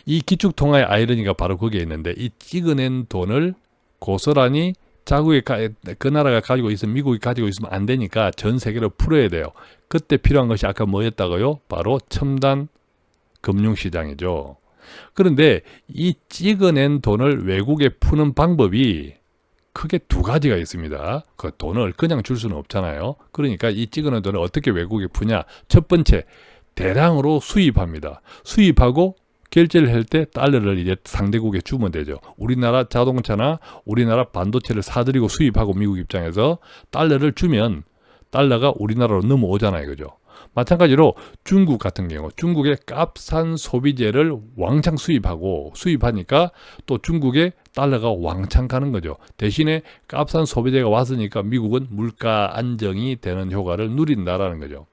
이 기축통화의 아이러니가 바로 거기에 있는데, 이 찍어낸 돈을 고스란히 그 나라가 가지고 있으면, 미국이 가지고 있으면 안 되니까 전 세계로 풀어야 돼요. 그때 필요한 것이 아까 뭐였다고요? 바로 첨단 금융시장이죠. 그런데 이 찍어낸 돈을 외국에 푸는 방법이 크게 두 가지가 있습니다. 그 돈을 그냥 줄 수는 없잖아요. 그러니까 이 찍어낸 돈을 어떻게 외국에 푸냐? 첫 번째, 대량으로 수입합니다. 수입하고 결제를 할 때 달러를 이제 상대국에 주면 되죠. 우리나라 자동차나 우리나라 반도체를 사들이고 수입하고 미국 입장에서 달러를 주면 달러가 우리나라로 넘어오잖아요. 그죠? 마찬가지로 중국 같은 경우, 중국의 값싼 소비재를 왕창 수입하니까 또 중국에 달러가 왕창 가는 거죠. 대신에 값싼 소비재가 왔으니까 미국은 물가 안정이 되는 효과를 누린다라는 거죠.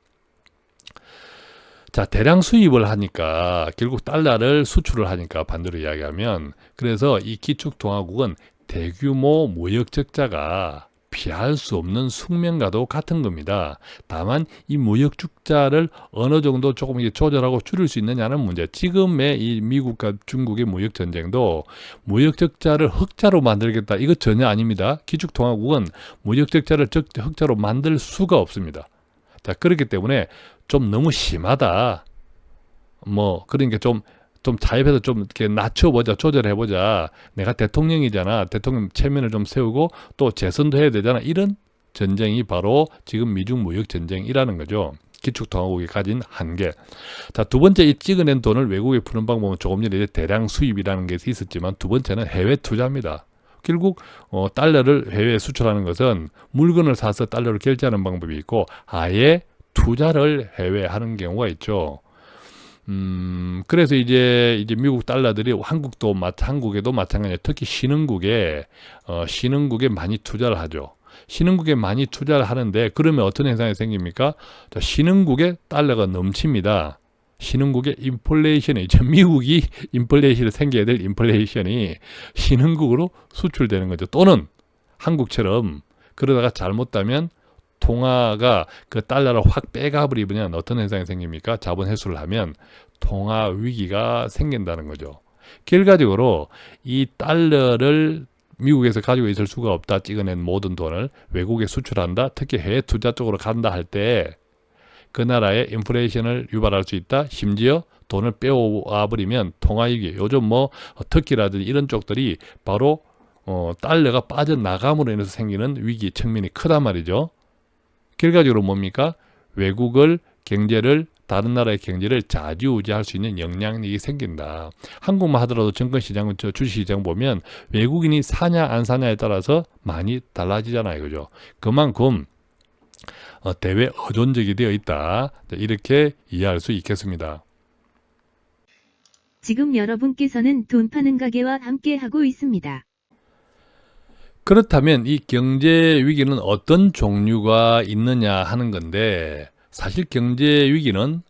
자, 대량 수입을 하니까 결국 달러를 수출을 하니까 반대로 이야기하면, 그래서 이 기축통화국은 대규모 무역 적자가 피할 수 없는 숙명과도 같은 겁니다. 다만 이 무역 적자를 어느 정도 조금 조절하고 줄일 수 있느냐는 문제. 지금의 이 미국과 중국의 무역 전쟁도 무역 적자를 흑자로 만들겠다, 이거 전혀 아닙니다. 기축통화국은 무역 적자를 흑자로 만들 수가 없습니다. 자, 그렇기 때문에 좀 너무 심하다. 그러니까 좀 자입해서 좀 이렇게 낮춰보자, 조절해보자. 내가 대통령이잖아. 대통령 체면을 좀 세우고 또 재선도 해야 되잖아. 이런 전쟁이 바로 지금 미중 무역 전쟁이라는 거죠. 기축통화국이 가진 한계. 자, 두 번째, 이 찍어낸 돈을 외국에 푸는 방법은 조금 전에 대량 수입이라는 게 있었지만, 두 번째는 해외 투자입니다. 결국 달러를 해외에 수출하는 것은 물건을 사서 달러를 결제하는 방법이 있고, 아예 투자를 해외에 하는 경우가 있죠. 그래서 이제 미국 달러들이 한국에도 마찬가지예요. 특히 신흥국에 많이 투자를 하죠. 신흥국에 많이 투자를 하는데 그러면 어떤 현상이 생깁니까? 자, 신흥국에 달러가 넘칩니다. 신흥국의 인플레이션이 미국이 인플레이션이 생겨야 될 인플레이션이 신흥국으로 수출되는 거죠. 또는 한국처럼 그러다가 잘못하면 통화가 그 달러를 확 빼가 버리면 어떤 현상이 생깁니까? 자본 회수를 하면 통화 위기가 생긴다는 거죠. 결과적으로 이 달러를 미국에서 가지고 있을 수가 없다 찍어낸 모든 돈을 외국에 수출한다, 특히 해외 투자 쪽으로 간다 할 때 그 나라의 인플레이션을 유발할 수 있다. 심지어 돈을 빼와 버리면 통화 위기, 요즘 뭐 터키라든지 이런 쪽들이 바로 달러가 빠져나감으로 인해서 생기는 위기 측면이 크단 말이죠. 결과적으로 뭡니까? 경제를 다른 나라의 경제를 좌지우지할 수 있는 영향력이 생긴다. 한국만 하더라도 증권시장, 주식시장 보면 외국인이 사냐 안 사냐에 따라서 많이 달라지잖아요. 그죠? 그만큼 대외 의존적이 되어 있다. 이렇게 이해할 수 있겠습니다. 지금 여러분께서는 돈 파는 가게와 함께 하고 있습니다. 그렇다면 이 경제 위기는 어떤 종류가 있느냐 하는 건데 사실 경제 위기는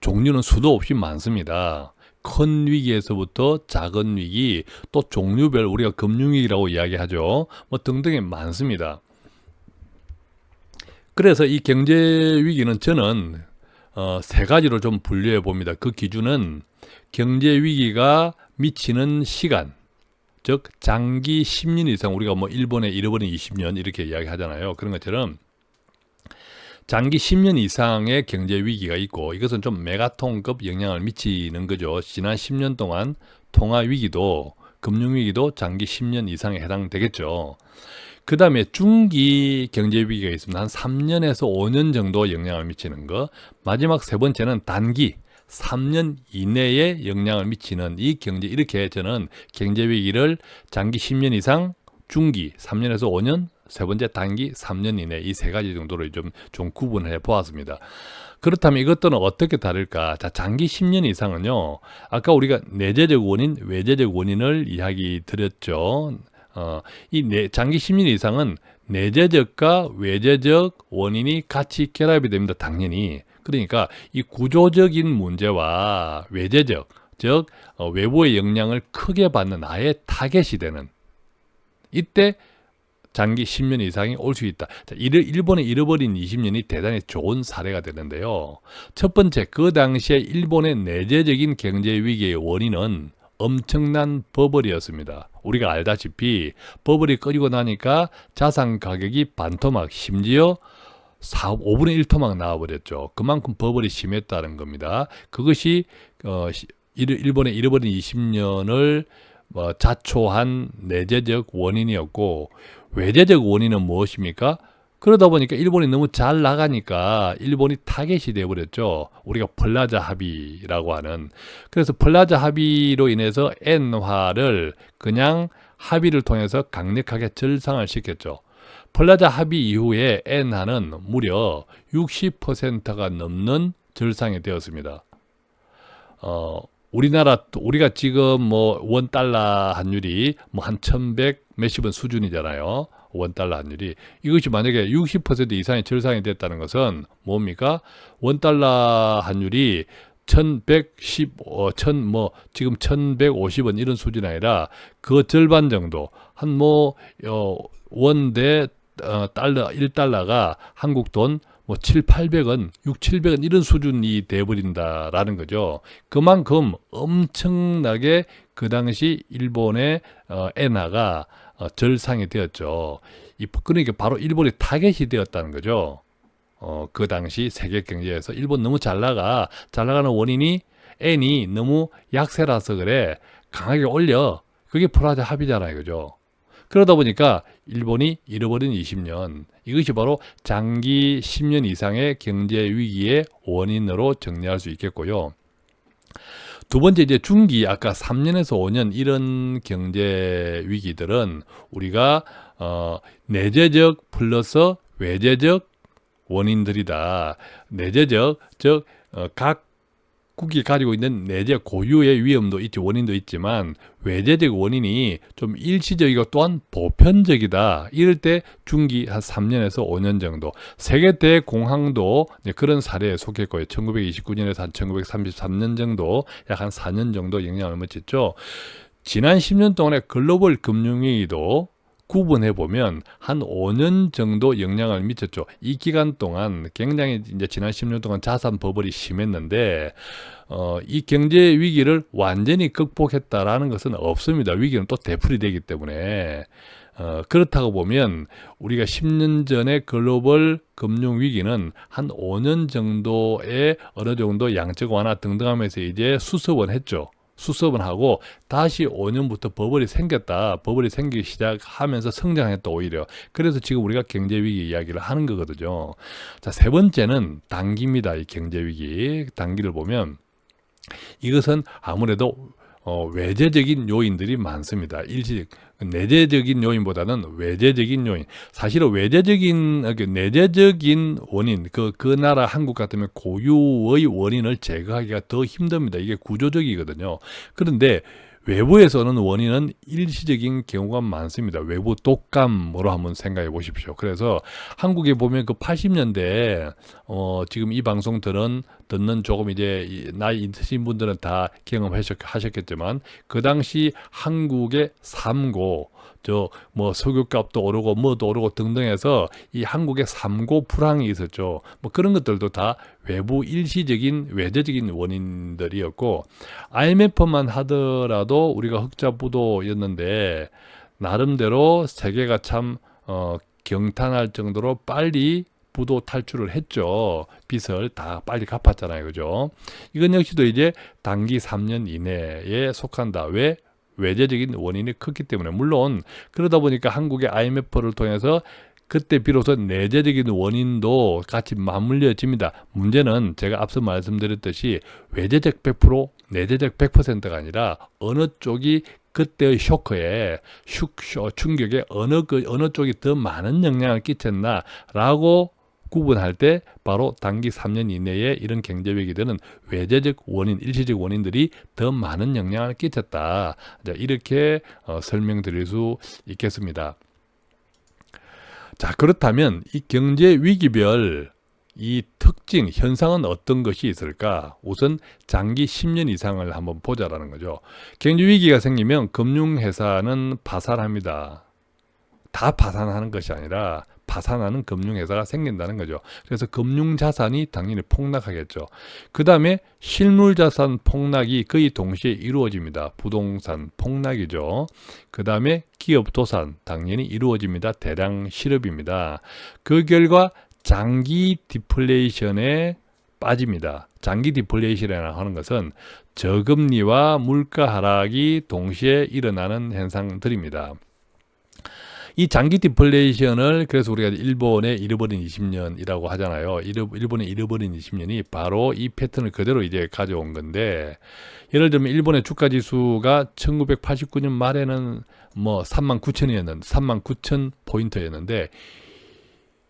종류는 수도 없이 많습니다. 큰 위기에서부터 작은 위기, 또 종류별 우리가 금융위기라고 이야기하죠. 뭐 등등이 많습니다. 그래서 이 경제 위기는 저는 세 가지로 좀 분류해 봅니다. 그 기준은 경제 위기가 미치는 시간, 즉 장기 10년 이상, 우리가 뭐 일본의 잃어버린 20년 이렇게 이야기하잖아요. 그런 것처럼 장기 10년 이상의 경제 위기가 있고, 이것은 좀 메가톤급 영향을 미치는 거죠. 지난 10년 동안 통화 위기도 금융 위기도 장기 10년 이상에 해당되겠죠. 그 다음에 중기 경제 위기가 있습니다. 한 3년에서 5년 정도 영향을 미치는 거. 마지막 세 번째는 단기 3년 이내에 영향을 미치는 이 경제, 이렇게 저는 경제 위기를 장기 10년 이상, 중기 3년에서 5년, 세 번째 단기 3년 이내, 이 세 가지 정도로 좀 구분해 보았습니다. 그렇다면 이것들은 어떻게 다를까? 자, 장기 10년 이상은요, 아까 우리가 내재적 원인, 외재적 원인을 이야기 드렸죠. 장기 10년 이상은 내재적과 외재적 원인이 같이 결합이 됩니다. 당연히. 그러니까 이 구조적인 문제와 외재적, 즉 외부의 영향을 크게 받는 아예 타겟이 되는, 이때 장기 10년 이상이 올 수 있다. 자, 일본의 잃어버린 20년이 대단히 좋은 사례가 되는데요. 첫 번째, 그 당시에 일본의 내재적인 경제 위기의 원인은 엄청난 버블이었습니다. 우리가 알다시피 버블이 꺼지고 나니까 자산 가격이 반토막, 심지어 5분의 1 토막 나와버렸죠. 그만큼 버블이 심했다는 겁니다. 그것이 일본의 잃어버린 20년을 자초한 내재적 원인이었고, 외재적 원인은 무엇입니까? 그러다 보니까 일본이 너무 잘 나가니까 일본이 타겟이 되어버렸죠. 우리가 플라자 합의라고 하는. 그래서 플라자 합의로 인해서 엔화를 그냥 합의를 통해서 강력하게 절상을 시켰죠. 플라자 합의 이후에 엔화는 무려 60%가 넘는 절상이 되었습니다. 우리가 지금 뭐 원 달러 환율이 뭐 한 1100 몇십 원 수준이잖아요. 원 달러 환율이. 이것이 만약에 60% 이상의 절상이 됐다는 것은 뭡니까? 원 달러 환율이 1110, 지금 1150원 이런 수준이 아니라 그 절반 정도, 한 원 대 달러, 1달러가 한국 돈 뭐 7, 800원, 6, 700원 이런 수준이 돼버린다라는 거죠. 그만큼 엄청나게 그 당시 일본의 엔화가 절상이 되었죠. 그러니까 바로 일본이 타겟이 되었다는 거죠. 그 당시 세계 경제에서 일본 너무 잘 나가는 원인이 엔이 너무 약세라서 그래. 강하게 올려. 그게 플라자 합의잖아요. 그죠? 그러다 보니까 일본이 잃어버린 20년, 이것이 바로 장기 10년 이상의 경제 위기의 원인으로 정리할 수 있겠고요. 두 번째, 이제 중기, 아까 3년에서 5년 이런 경제 위기들은 우리가 내재적 플러스 외재적 원인들이다. 내재적, 즉 각 국이 가지고 있는 내재 고유의 위험도 있지, 원인도 있지만 외재적 원인이 좀 일시적이고 또한 보편적이다. 이럴 때 중기 한 3년에서 5년 정도. 세계 대공황도 그런 사례에 속했고요. 1929년에서 한 1933년 정도, 약 한 4년 정도 영향을 미쳤죠. 지난 10년 동안의 글로벌 금융위기도 구분해 보면 한 5년 정도 영향을 미쳤죠. 이 기간 동안 굉장히 이제 지난 10년 동안 자산 버블이 심했는데 이 경제 위기를 완전히 극복했다라는 것은 없습니다. 위기는 또 되풀이되기 때문에 그렇다고 보면 우리가 10년 전의 글로벌 금융 위기는 한 5년 정도의 어느 정도 양적 완화 등등 하면서 이제 수습은 했죠. 수습은 하고 다시 5년부터 버블이 생겼다. 버블이 생기기 시작하면서 성장했다 오히려. 그래서 지금 우리가 경제위기 이야기를 하는 거거든요. 자, 세 번째는 단기입니다. 이 경제위기. 단기를 보면 이것은 아무래도 외재적인 요인들이 많습니다. 내재적인 요인보다는 외재적인 요인. 사실은 내재적인 원인, 그 나라 한국 같으면 고유의 원인을 제거하기가 더 힘듭니다. 이게 구조적이거든요. 그런데 외부에서는 원인은 일시적인 경우가 많습니다. 외부 독감으로 한번 생각해 보십시오. 그래서 한국에 보면 그 80년대 지금 이 방송 듣는 조금 이제 나이 있으신 분들은 다 경험하셨겠지만 그 당시 한국의 삼고 뭐 석유값도 오르고 뭐도 오르고 등등 해서 이 한국의 삼고 불황이 있었죠. 뭐 그런 것들도 다 외부 일시적인 외재적인 원인들이었고 IMF만 하더라도 우리가 흑자부도였는데 나름대로 세계가 참 경탄할 정도로 빨리 부도 탈출을 했죠. 빚을 다 빨리 갚았잖아요. 그죠? 이건 역시도 이제 단기 3년 이내에 속한다. 왜? 외재적인 원인이 컸기 때문에. 물론 그러다 보니까 한국의 IMF를 통해서 그때 비로소 내재적인 원인도 같이 맞물려집니다. 문제는 제가 앞서 말씀드렸듯이 외재적 100%, 내재적 100%가 아니라 어느 쪽이 그때의 쇼크에 충격에 어느 쪽이 더 많은 영향을 끼쳤나라고 구분할 때 바로 단기 3년 이내에 이런 경제 위기들은 외재적 원인, 일시적 원인들이 더 많은 영향을 끼쳤다. 이렇게 설명드릴 수 있겠습니다. 자, 그렇다면 이 경제 위기별 이 특징, 현상은 어떤 것이 있을까? 우선 장기 10년 이상을 한번 보자라는 거죠. 경제 위기가 생기면 금융회사는 파산합니다. 다 파산하는 것이 아니라 파산하는 금융회사가 생긴다는 거죠. 그래서 금융자산이 당연히 폭락하겠죠. 그 다음에 실물자산 폭락이 거의 동시에 이루어집니다. 부동산 폭락이죠. 그 다음에 기업도산 당연히 이루어집니다. 대량 실업입니다. 그 결과 장기 디플레이션에 빠집니다. 장기 디플레이션이라고 하는 것은 저금리와 물가 하락이 동시에 일어나는 현상들입니다. 이 장기 디플레이션을 그래서 우리가 일본의 잃어버린 20년이라고 하잖아요. 일본의 잃어버린 20년이 바로 이 패턴을 그대로 이제 가져온 건데, 예를 들면 일본의 주가 지수가 1989년 말에는 뭐 39,000 포인트였는데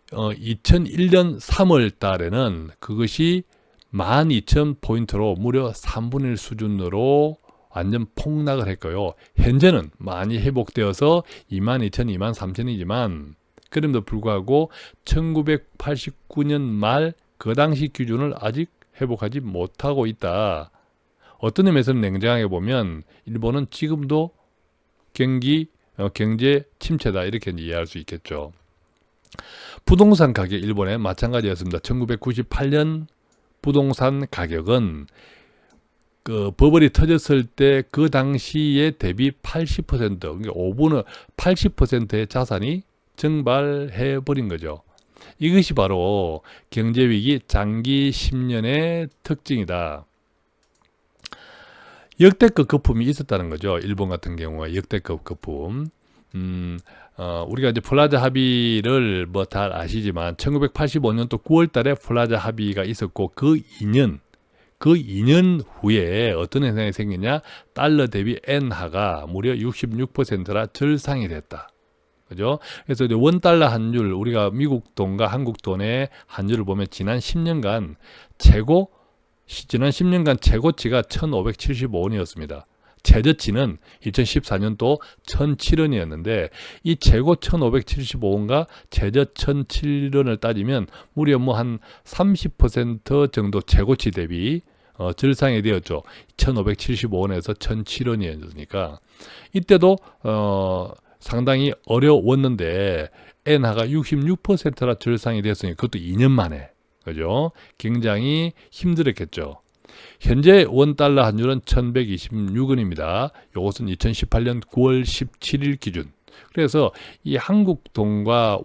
2001년 3월 달에는 그것이 12,000 포인트로 무려 3분의 1 수준으로 완전 폭락을 했고요. 현재는 많이 회복되어서 22,000, 23,000이지만 그럼에도 불구하고 1989년 말 그 당시 기준을 아직 회복하지 못하고 있다. 어떤 의미에서는 냉정하게 보면 일본은 지금도 경제 침체다 이렇게 이해할 수 있겠죠. 부동산 가격 일본에 마찬가지였습니다. 1998년 부동산 가격은 그 버블이 터졌을 때 그 당시에 대비 80%, 그러니까 5분의 80%의 자산이 증발해 버린 거죠. 이것이 바로 경제위기 장기 10년의 특징이다. 역대급 거품이 있었다는 거죠. 일본 같은 경우에 역대급 거품. 우리가 이제 플라자 합의를 뭐 잘 아시지만 1985년도 9월 달에 플라자 합의가 있었고 그 2년 후에 어떤 현상이 생기냐? 달러 대비 엔화가 무려 66%나 절상이 됐다. 그죠? 그래서 이제 원달러 환율, 우리가 미국 돈과 한국 돈의 환율을 보면 지난 10년간 최고 지난 10년간 최고치가 1,575원이었습니다. 최저치는 2014년도 1,007원이었는데 이 최고 1,575원과 최저 1,007원을 따지면 무려 뭐 한 30% 정도 최고치 대비 절상이 되었죠. 1,575원에서 1,007원이었으니까 이때도 상당히 어려웠는데 엔화가 66%나 절상이 됐으니 그것도 2년 만에 그죠? 굉장히 힘들었겠죠. 현재 원달러 환율은 1,126원입니다. 이것은 2018년 9월 17일 기준. 그래서 이 한국 돈과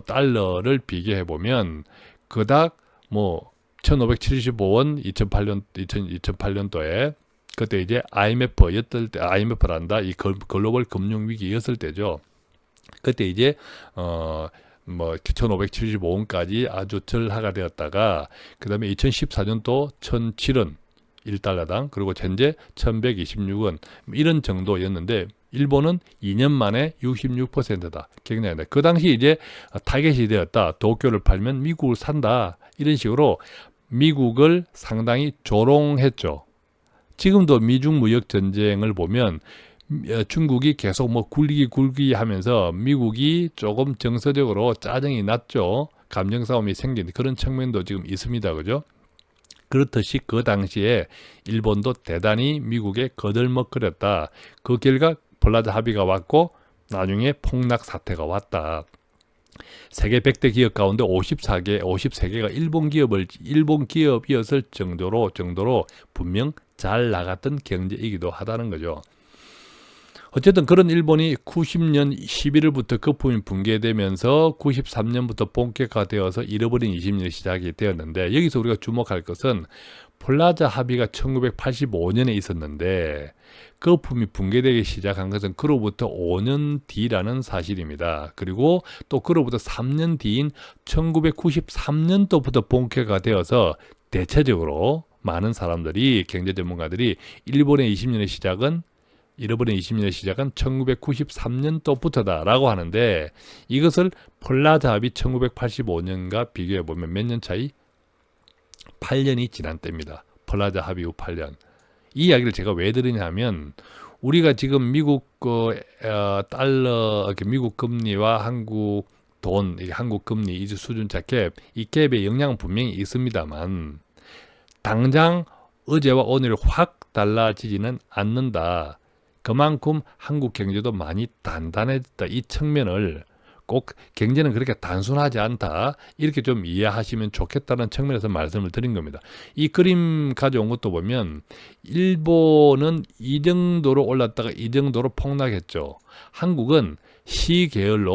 달러를 비교해 보면 그닥 뭐 1,575원 2008년도에 그때 이제 IMF였을 때 IMF란다 이 글로벌 금융 위기였을 때죠. 그때 이제 뭐 1,575원까지 아주 절하가 되었다가 그 다음에 2014년도 1,007원 1달러당 그리고 현재 1,126원 이런 정도였는데 일본은 2년 만에 66%다. 굉장히 그 당시 이제 타겟이 되었다. 도쿄를 팔면 미국을 산다. 이런 식으로 미국을 상당히 조롱했죠. 지금도 미중 무역 전쟁을 보면 중국이 계속 뭐 굴기 하면서 미국이 조금 정서적으로 짜증이 났죠. 감정 싸움이 생긴 그런 측면도 지금 있습니다. 그죠? 그렇듯이 그 당시에 일본도 대단히 미국에 거들먹거렸다. 그 결과 폴라자 합의가 왔고 나중에 폭락 사태가 왔다. 세계 100대 기업 가운데 53개가 일본 기업이었을 정도로 분명 잘 나갔던 경제이기도 하다는 거죠. 어쨌든 그런 일본이 90년 11월부터 거품이 붕괴되면서 93년부터 본격화되어서 잃어버린 20년이 시작이 되었는데 여기서 우리가 주목할 것은 폴라자 합의가 1985년에 있었는데 거품이 붕괴되기 시작한 것은 그로부터 5년 뒤라는 사실입니다. 그리고 또 그로부터 3년 뒤인 1993년도부터 본격화되어서 대체적으로 많은 사람들이 경제 전문가들이 잃어버린 20년의 시작은 1993년도부터다라고 하는데 이것을 폴라자 합의 1985년과 비교해보면 몇 년 차이? 8년이 지난 때입니다. 폴라자 합의 후 8년. 이 이야기를 제가 왜 드리냐면 우리가 지금 미국 달러, 미국 금리와 한국 돈, 한국 금리 이주 수준차 갭, 이 갭의 영향은 분명히 있습니다만 당장 어제와 오늘 확 달라지지는 않는다. 그만큼 한국 경제도 많이 단단해졌다. 이 측면을 꼭 경제는 그렇게 단순하지 않다. 이렇게 좀 이해하시면 좋겠다는 측면에서 말씀을 드린 겁니다. 이 그림 가져온 것도 보면 일본은 이 정도로 올랐다가 이 정도로 폭락했죠. 한국은 시계를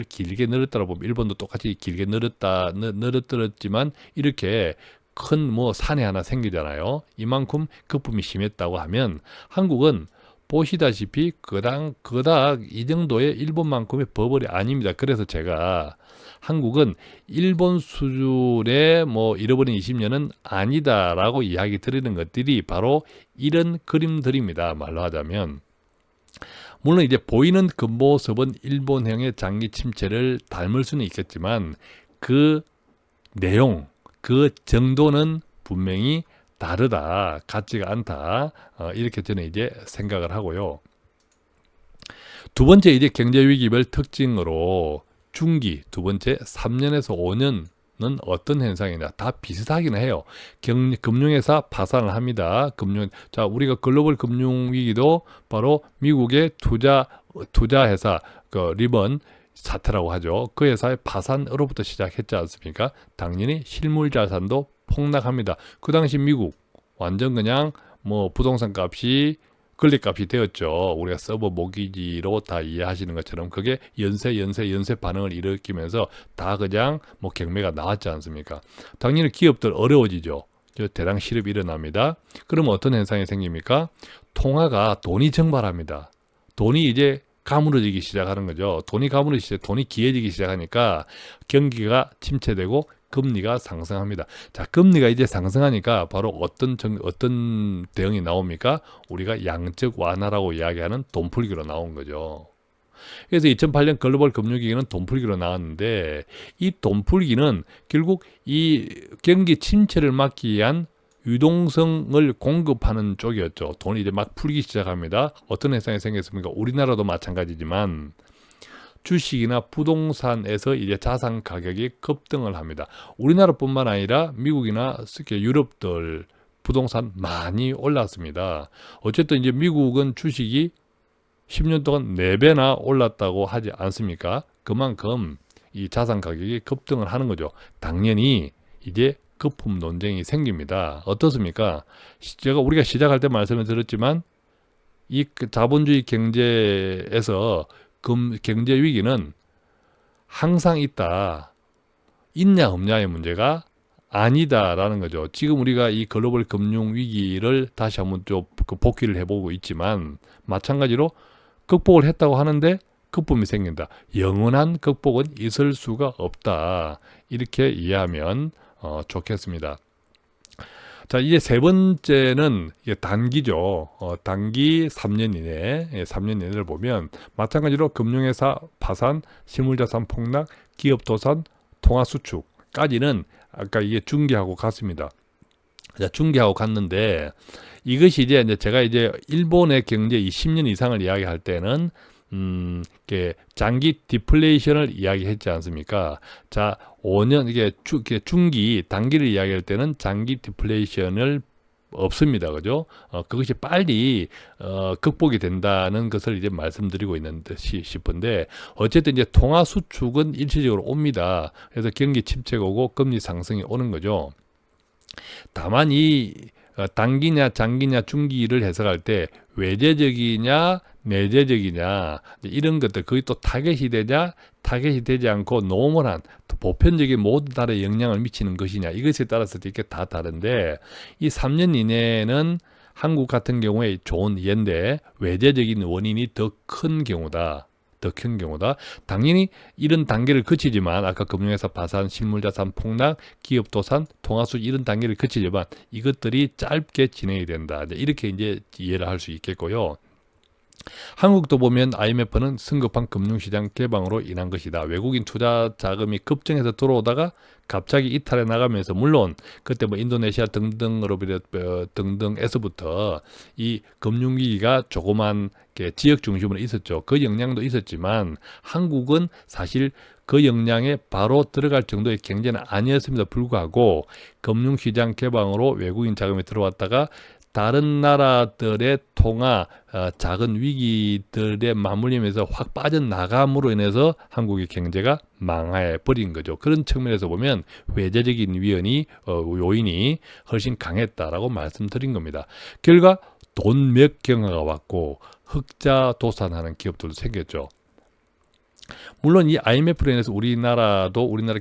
길게 늘었다고 보면 일본도 똑같이 길게 늘었지만 이렇게 큰 뭐 산이 하나 생기잖아요. 이만큼 거품이 심했다고 하면 한국은 보시다시피 그닥 이 정도의 일본만큼의 버블이 아닙니다. 그래서 제가 한국은 일본 수준의 뭐 잃어버린 20년은 아니다라고 이야기 드리는 것들이 바로 이런 그림들입니다. 말로 하자면 물론 이제 보이는 그 모습은 일본형의 장기 침체를 닮을 수는 있겠지만 그 내용 그 정도는 분명히 다르다, 같지가 않다. 이렇게 저는 이제 생각을 하고요. 두 번째 이제 경제 위기별 특징으로 중기, 두 번째 3년에서 5년은 어떤 현상이냐? 다 비슷하긴 해요. 금융회사 파산을 합니다. 자, 우리가 글로벌 금융 위기도 바로 미국의 투자회사 그 리먼 사태라고 하죠. 그 회사의 파산으로부터 시작했지 않습니까? 당연히 실물 자산도 폭락합니다. 그 당시 미국 완전 그냥 뭐 부동산 값이 권리값이 되었죠. 우리가 서버 모기지로 다 이해하시는 것처럼 그게 연쇄 반응을 일으키면서 다 그냥 뭐 경매가 나왔지 않습니까? 당연히 기업들 어려워지죠. 대량 실업이 일어납니다. 그럼 어떤 현상이 생깁니까? 통화가 돈이 증발합니다. 돈이 이제 가물어지기 시작하는 거죠. 돈이 기해지기 시작하니까 경기가 침체되고 금리가 상승합니다. 자, 금리가 이제 상승하니까 바로 어떤 대응이 나옵니까? 우리가 양적 완화라고 이야기하는 돈풀기로 나온 거죠. 그래서 2008년 글로벌 금융위기는 돈풀기로 나왔는데 이 돈풀기는 결국 이 경기 침체를 막기 위한 유동성을 공급하는 쪽이었죠. 돈이 이제 막 풀기 시작합니다. 어떤 현상이 생겼습니까? 우리나라도 마찬가지지만 주식이나 부동산에서 이제 자산 가격이 급등을 합니다. 우리나라뿐만 아니라 미국이나 유럽들 부동산 많이 올랐습니다. 어쨌든 이제 미국은 주식이 10년 동안 4배나 올랐다고 하지 않습니까? 그만큼 이 자산 가격이 급등을 하는 거죠. 당연히 이제 거품 논쟁이 생깁니다. 어떻습니까? 우리가 시작할 때 말씀을 드렸지만 이 자본주의 경제에서 경제 위기는 항상 있다. 있냐 없냐의 문제가 아니다라는 거죠. 지금 우리가 이 글로벌 금융 위기를 다시 한번 좀 복귀를 해보고 있지만 마찬가지로 극복을 했다고 하는데 거품이 생긴다. 영원한 극복은 있을 수가 없다. 이렇게 이해하면 좋겠습니다. 자, 이제 세 번째는 단기죠. 단기 3년 이내, 3년 이내를 보면 마찬가지로 금융회사 파산, 실물자산 폭락, 기업 도산, 통화 수축까지는 아까 이게 중개하고 같습니다. 자, 중개하고 갔는데 이것이 이제 제가 이제 일본의 경제 20년 이상을 이야기할 때는 장기 디플레이션을 이야기했지 않습니까? 자, 5년 이게 중기 단기를 이야기할 때는 장기 디플레이션을 없습니다. 그죠? 그것이 빨리 극복이 된다는 것을 이제 말씀드리고 있는 듯이 싶은데 어쨌든 이제 통화 수축은 일시적으로 옵니다. 그래서 경기 침체가 오고 금리 상승이 오는 거죠. 다만 이 단기냐 장기냐 중기를 해석할 때 외재적이냐 내재적이냐 이런 것들 거기 또 타겟이 되냐 타겟이 되지 않고 노멀한 보편적인 모든 달에 영향을 미치는 것이냐 이것에 따라서 이렇게 다 다른데 이 3년 이내는 한국 같은 경우에 좋은 예인데 외재적인 원인이 더 큰 경우다. 더 큰 경우다. 당연히 이런 단계를 거치지만 아까 금융회사 파산, 실물자산 폭락, 기업 도산, 통화수 이런 단계를 거치지만 이것들이 짧게 진행이 된다. 이렇게 이제 이해를 할 수 있겠고요. 한국도 보면 IMF는 성급한 금융시장 개방으로 인한 것이다. 외국인 투자 자금이 급증해서 들어오다가 갑자기 이탈해 나가면서 물론 그때 뭐 인도네시아 등등에서부터 이 금융위기가 조그만 지역 중심으로 있었죠. 그 영향도 있었지만 한국은 사실 그 영향에 바로 들어갈 정도의 경제는 아니었음에도 불구하고 금융시장 개방으로 외국인 자금이 들어왔다가 다른 나라들의 통화 작은 위기들에 맞물리면서 확 빠져나감으로 인해서 한국의 경제가 망해 버린 거죠. 그런 측면에서 보면 외재적인 요인이 훨씬 강했다라고 말씀드린 겁니다. 결과 돈 몇 경화가 왔고 흑자 도산하는 기업들도 생겼죠. 물론 이 IMF로 인해서 우리나라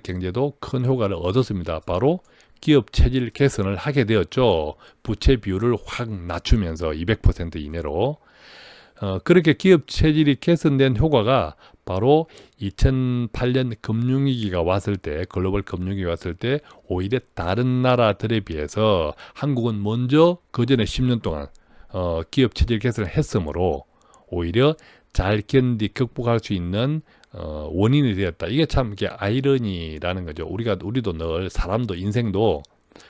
경제도 큰 효과를 얻었습니다. 바로 기업 체질 개선을 하게 되었죠. 부채 비율을 확 낮추면서 200% 이내로. 그렇게 기업 체질이 개선된 효과가 바로 2008년 금융위기가 왔을 때, 글로벌 금융위기가 왔을 때 오히려 다른 나라들에 비해서 한국은 먼저 그 전에 10년 동안 기업 체질 개선을 했으므로 오히려 잘 극복할 수 있는 원인이 되었다. 이게 참 이게 아이러니라는 거죠. 우리도 늘 사람도 인생도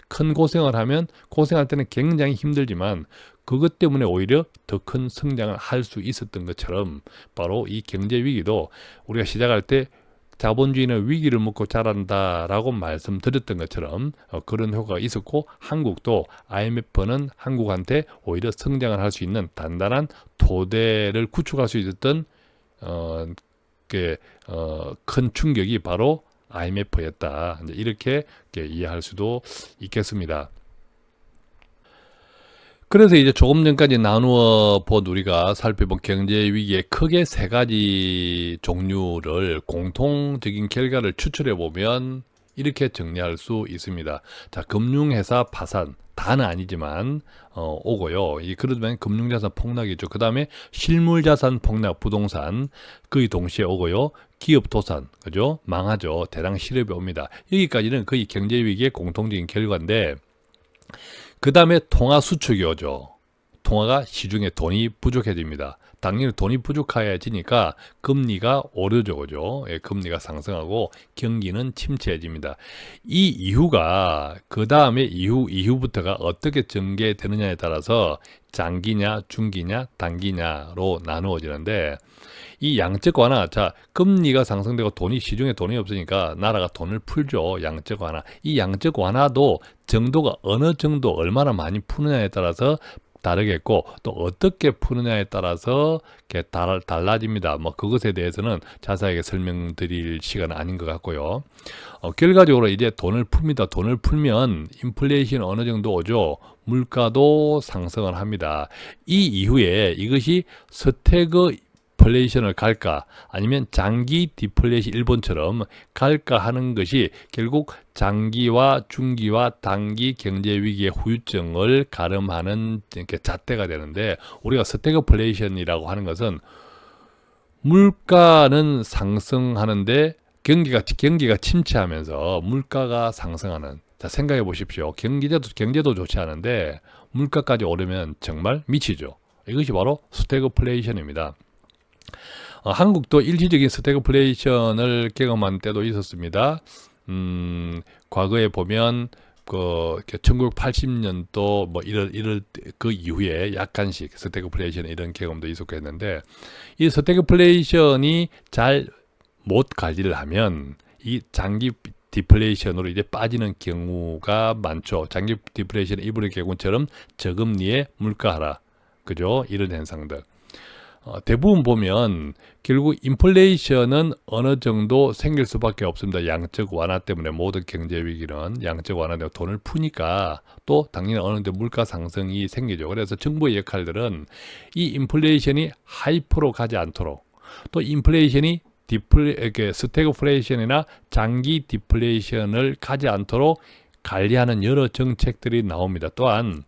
큰 고생을 하면 고생할 때는 굉장히 힘들지만 그것 때문에 오히려 더 큰 성장을 할 수 있었던 것처럼 바로 이 경제 위기도 우리가 시작할 때 자본주의는 위기를 먹고 자란다라고 말씀드렸던 것처럼 그런 효과가 있었고 한국도 IMF는 한국한테 오히려 성장을 할 수 있는 단단한 토대를 구축할 수 있었던 큰 충격이 바로 IMF였다. 이렇게 이해할 수도 있겠습니다. 그래서 이제 조금 전까지 나누어 본 우리가 살펴본 경제 위기의 크게 세 가지 종류를 공통적인 결과를 추출해 보면 이렇게 정리할 수 있습니다. 자, 금융회사 파산 다는 아니지만 오고요. 그러면 금융자산 폭락이죠. 그 다음에 실물자산 폭락, 부동산 거의 동시에 오고요. 기업 도산, 그죠? 망하죠. 대량 실업이 옵니다. 여기까지는 거의 경제 위기의 공통적인 결과인데 그 다음에 통화 수축이 오죠. 통화가 시중에 돈이 부족해집니다. 당연히 돈이 부족해지니까 금리가 오르죠, 그죠? 예, 금리가 상승하고 경기는 침체해집니다. 이 이유가 그 다음에 이후부터가 어떻게 전개되느냐에 따라서 장기냐, 중기냐, 단기냐로 나누어지는데 이 양적 완화, 자, 금리가 상승되고 시중에 돈이 없으니까 나라가 돈을 풀죠. 양적 완화. 이 양적 완화도 정도가 어느 정도 얼마나 많이 푸느냐에 따라서 다르겠고 또 어떻게 푸느냐에 따라서 이렇게 달라집니다. 뭐 그것에 대해서는 자세하게 설명드릴 시간은 아닌 것 같고요. 결과적으로 이제 돈을 풉니다. 돈을 풀면 인플레이션 어느 정도 오죠. 물가도 상승을 합니다. 이 이후에 이것이 스태그 플레이션을 갈까 아니면 장기 디플레이션 일본처럼 갈까 하는 것이 결국 장기와 중기와 단기 경제 위기의 후유증을 가름하는 이렇게 잣대가 되는데 우리가 스태그플레이션이라고 하는 것은 물가는 상승하는데 경기가 침체하면서 물가가 상승하는. 자, 생각해 보십시오. 경제도 좋지 않은데 물가까지 오르면 정말 미치죠. 이것이 바로 스태그플레이션입니다. 한국도 일시적인 스태그플레이션을 경험한 때도 있었습니다. 과거에 보면 그 1980년도 뭐 이럴 그 이후에 약간씩 스태그플레이션 이런 경험도 있었고 했는데 이 스태그플레이션이 잘 못 관리를 하면 이 장기 디플레이션으로 이제 빠지는 경우가 많죠. 장기 디플레이션 이번의 경우처럼 저금리에 물가하라, 그죠? 이런 현상들. 대부분 보면 결국 인플레이션은 어느 정도 생길 수밖에 없습니다. 양적 완화 때문에 모든 경제 위기는 양적 완화 때문에 돈을 푸니까 또 당연히 어느 정도 물가 상승이 생기죠. 그래서 정부의 역할들은 이 인플레이션이 하이퍼로 가지 않도록 또 인플레이션이 스태그플레이션이나 장기 디플레이션을 가지 않도록 관리하는 여러 정책들이 나옵니다. 또한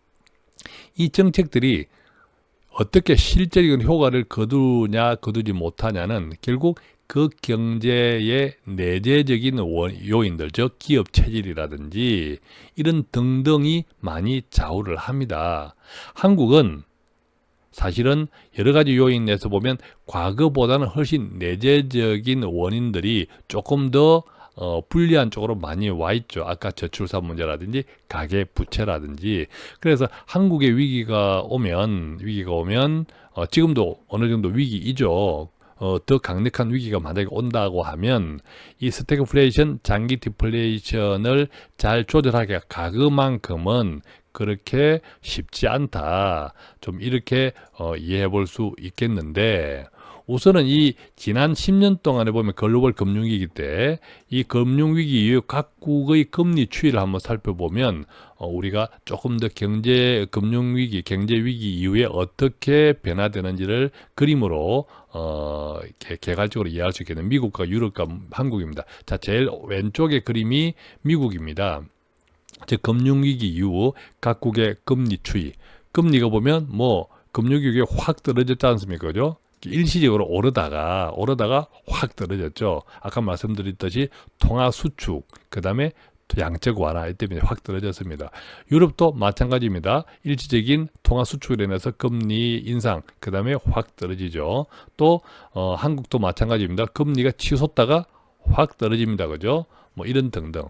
이 정책들이 어떻게 실질적인 효과를 거두냐 거두지 못하냐는 결국 그 경제의 내재적인 요인들, 즉 기업 체질이라든지 이런 등등이 많이 좌우를 합니다. 한국은 사실은 여러 가지 요인에서 보면 과거보다는 훨씬 내재적인 원인들이 조금 더 불리한 쪽으로 많이 와 있죠. 아까 저출산 문제라든지 가계 부채라든지. 그래서 한국의 위기가 오면 지금도 어느 정도 위기이죠. 더 강력한 위기가 만약에 온다고 하면 이 스태그플레이션, 장기 디플레이션을 잘 조절하기가 그만큼은 그렇게 쉽지 않다. 좀 이렇게 이해해 볼 수 있겠는데 우선은 이 지난 10년 동안에 보면 글로벌 금융위기 때 이 금융위기 이후 각국의 금리 추이를 한번 살펴보면 우리가 조금 더 금융위기, 경제위기 이후에 어떻게 변화되는지를 그림으로 이렇게 개괄적으로 이해할 수 있겠는 미국과 유럽과 한국입니다. 자, 제일 왼쪽의 그림이 미국입니다. 즉 금융위기 이후 각국의 금리 추이. 금리가 보면 뭐 금융위기에 확 떨어졌지 않습니까? 그죠? 일시적으로 오르다가 확 떨어졌죠. 아까 말씀드렸듯이 통화 수축, 그 다음에 양적 완화 때문에 확 떨어졌습니다. 유럽도 마찬가지입니다. 일시적인 통화 수축으로 인해서 금리 인상, 그 다음에 확 떨어지죠. 또 한국도 마찬가지입니다. 금리가 치솟다가 확 떨어집니다. 그죠? 뭐 이런 등등.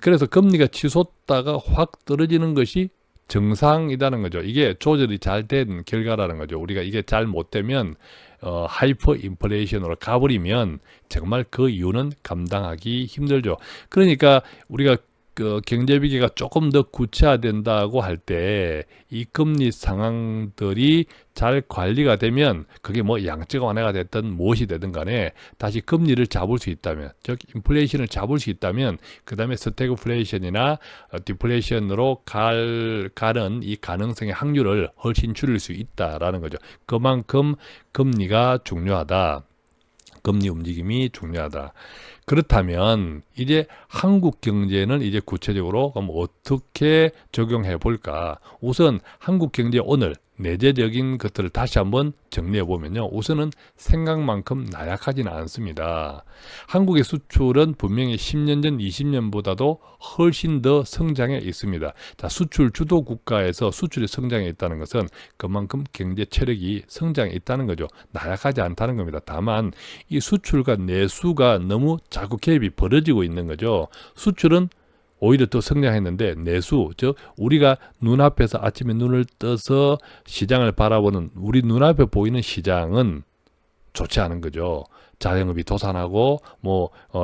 그래서 금리가 치솟다가 확 떨어지는 것이 정상이라는 거죠. 이게 조절이 잘 된 결과라는 거죠. 우리가 이게 잘 못되면 하이퍼 인플레이션으로 가버리면 정말 그 이유는 감당하기 힘들죠. 그러니까 우리가 그 경제 위기가 조금 더 구체화된다고 할 때 이 금리 상황들이 잘 관리가 되면 그게 뭐 양적 완화가 됐든 무엇이 되든 간에 다시 금리를 잡을 수 있다면, 즉 인플레이션을 잡을 수 있다면 그 다음에 스태그플레이션이나 디플레이션으로 가는 이 가능성의 확률을 훨씬 줄일 수 있다라는 거죠. 그만큼 금리가 중요하다. 금리 움직임이 중요하다. 그렇다면 이제 한국 경제는 이제 구체적으로 그럼 어떻게 적용해 볼까? 우선 한국 경제 오늘 내재적인 것들을 다시 한번 정리해 보면요. 우선은 생각만큼 나약하지는 않습니다. 한국의 수출은 분명히 10년 전, 20년보다도 훨씬 더 성장해 있습니다. 자, 수출 주도 국가에서 수출이 성장해 있다는 것은 그만큼 경제 체력이 성장해 있다는 거죠. 나약하지 않다는 겁니다. 다만 이 수출과 내수가 너무 자꾸 갭이 벌어지고 있는 거죠. 수출은 오히려 더 성장했는데 내수, 즉 우리가 눈앞에서 아침에 눈을 떠서 시장을 바라보는 우리 눈앞에 보이는 시장은 좋지 않은 거죠. 자영업이 도산하고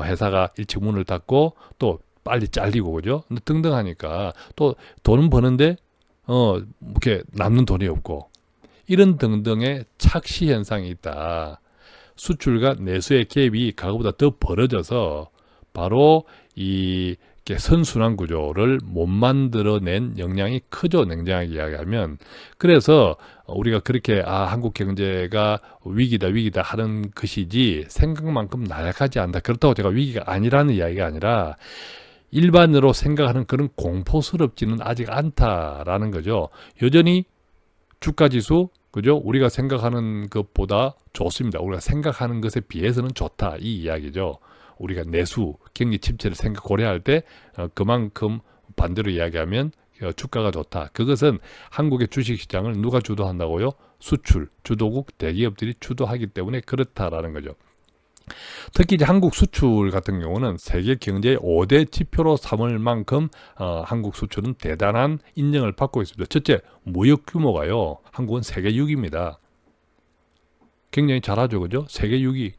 회사가 일찍 문을 닫고 또 빨리 잘리고 그죠? 등등 하니까 또 돈은 버는데 이렇게 남는 돈이 없고 이런 등등의 착시 현상이 있다. 수출과 내수의 갭이 과거보다 더 벌어져서 바로 이 선순환 구조를 못 만들어낸 영향이 크죠. 냉정하게 이야기하면. 그래서 우리가 그렇게 한국 경제가 위기다 하는 것이지 생각만큼 나약하지 않다. 그렇다고 제가 위기가 아니라는 이야기가 아니라 일반으로 생각하는 그런 공포스럽지는 아직 않다라는 거죠. 여전히 주가지수 그죠? 우리가 생각하는 것보다 좋습니다. 우리가 생각하는 것에 비해서는 좋다. 이 이야기죠. 우리가 내수, 경기 침체를 고려할 때 그만큼 반대로 이야기하면 주가가 좋다. 그것은 한국의 주식시장을 누가 주도한다고요? 수출, 주도국 대기업들이 주도하기 때문에 그렇다라는 거죠. 특히 이제 한국 수출 같은 경우는 세계 경제의 5대 지표로 삼을 만큼 한국 수출은 대단한 인정을 받고 있습니다. 첫째, 무역 규모가요. 한국은 세계 6위입니다. 굉장히 잘하죠. 그죠? 세계 6위.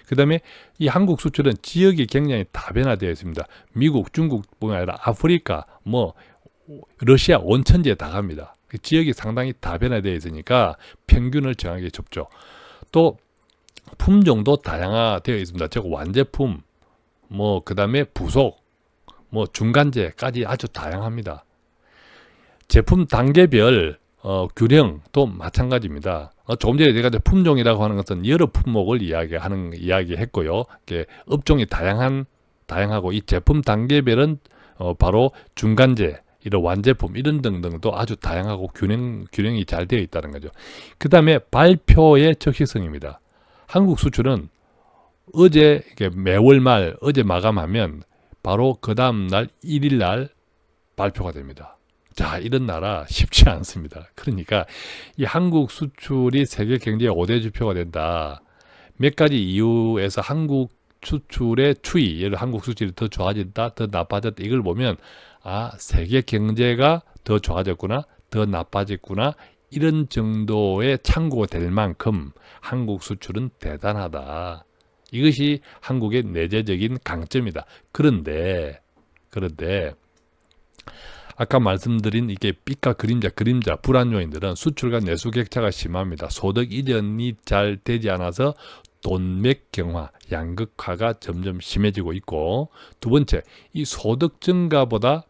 그 다음에 이 한국 수출은 지역이 굉장히 다변화되어 있습니다. 미국, 중국뿐만 아니라 아프리카, 러시아 온천지에 다 갑니다. 그 지역이 상당히 다변화되어 있으니까 평균을 정하기 좁죠. 또 품종도 다양화되어 있습니다. 즉 완제품, 그 다음에 부속, 중간재까지 아주 다양합니다. 제품 단계별 균형도 마찬가지입니다. 조금 전에 제가 품종이라고 하는 것은 여러 품목을 이야기했고요. 업종이 다양하고 이 제품 단계별은 바로 중간재, 이런 완제품 이런 등등도 아주 다양하고 균형이 잘 되어 있다는 거죠. 그 다음에 발표의 적시성입니다. 한국 수출은 어제 매월 말 어제 마감하면 바로 그 다음 날 1일 날 발표가 됩니다. 자, 이런 나라 쉽지 않습니다. 그러니까 이 한국 수출이 세계 경제의 5대 지표가 된다. 몇 가지 이유에서 한국 수출의 추이, 예를 들어 한국 수출이 더 좋아진다, 더 나빠졌다 이걸 보면 세계 경제가 더 좋아졌구나, 더 나빠졌구나 이런 정도의 참고가 될 만큼 한국 수출은 대단하다. 이것이 한국의 내재적인 강점이다. 그런데 아까 말씀드린 이게 빛과 그림자 불안 요인들은 수출과 내수 격차가 심합니다. 소득 이전이 잘 되지 않아서 돈맥 경화, 양극화가 점점 심해지고 있고, 두 번째, 이 소득 증가보다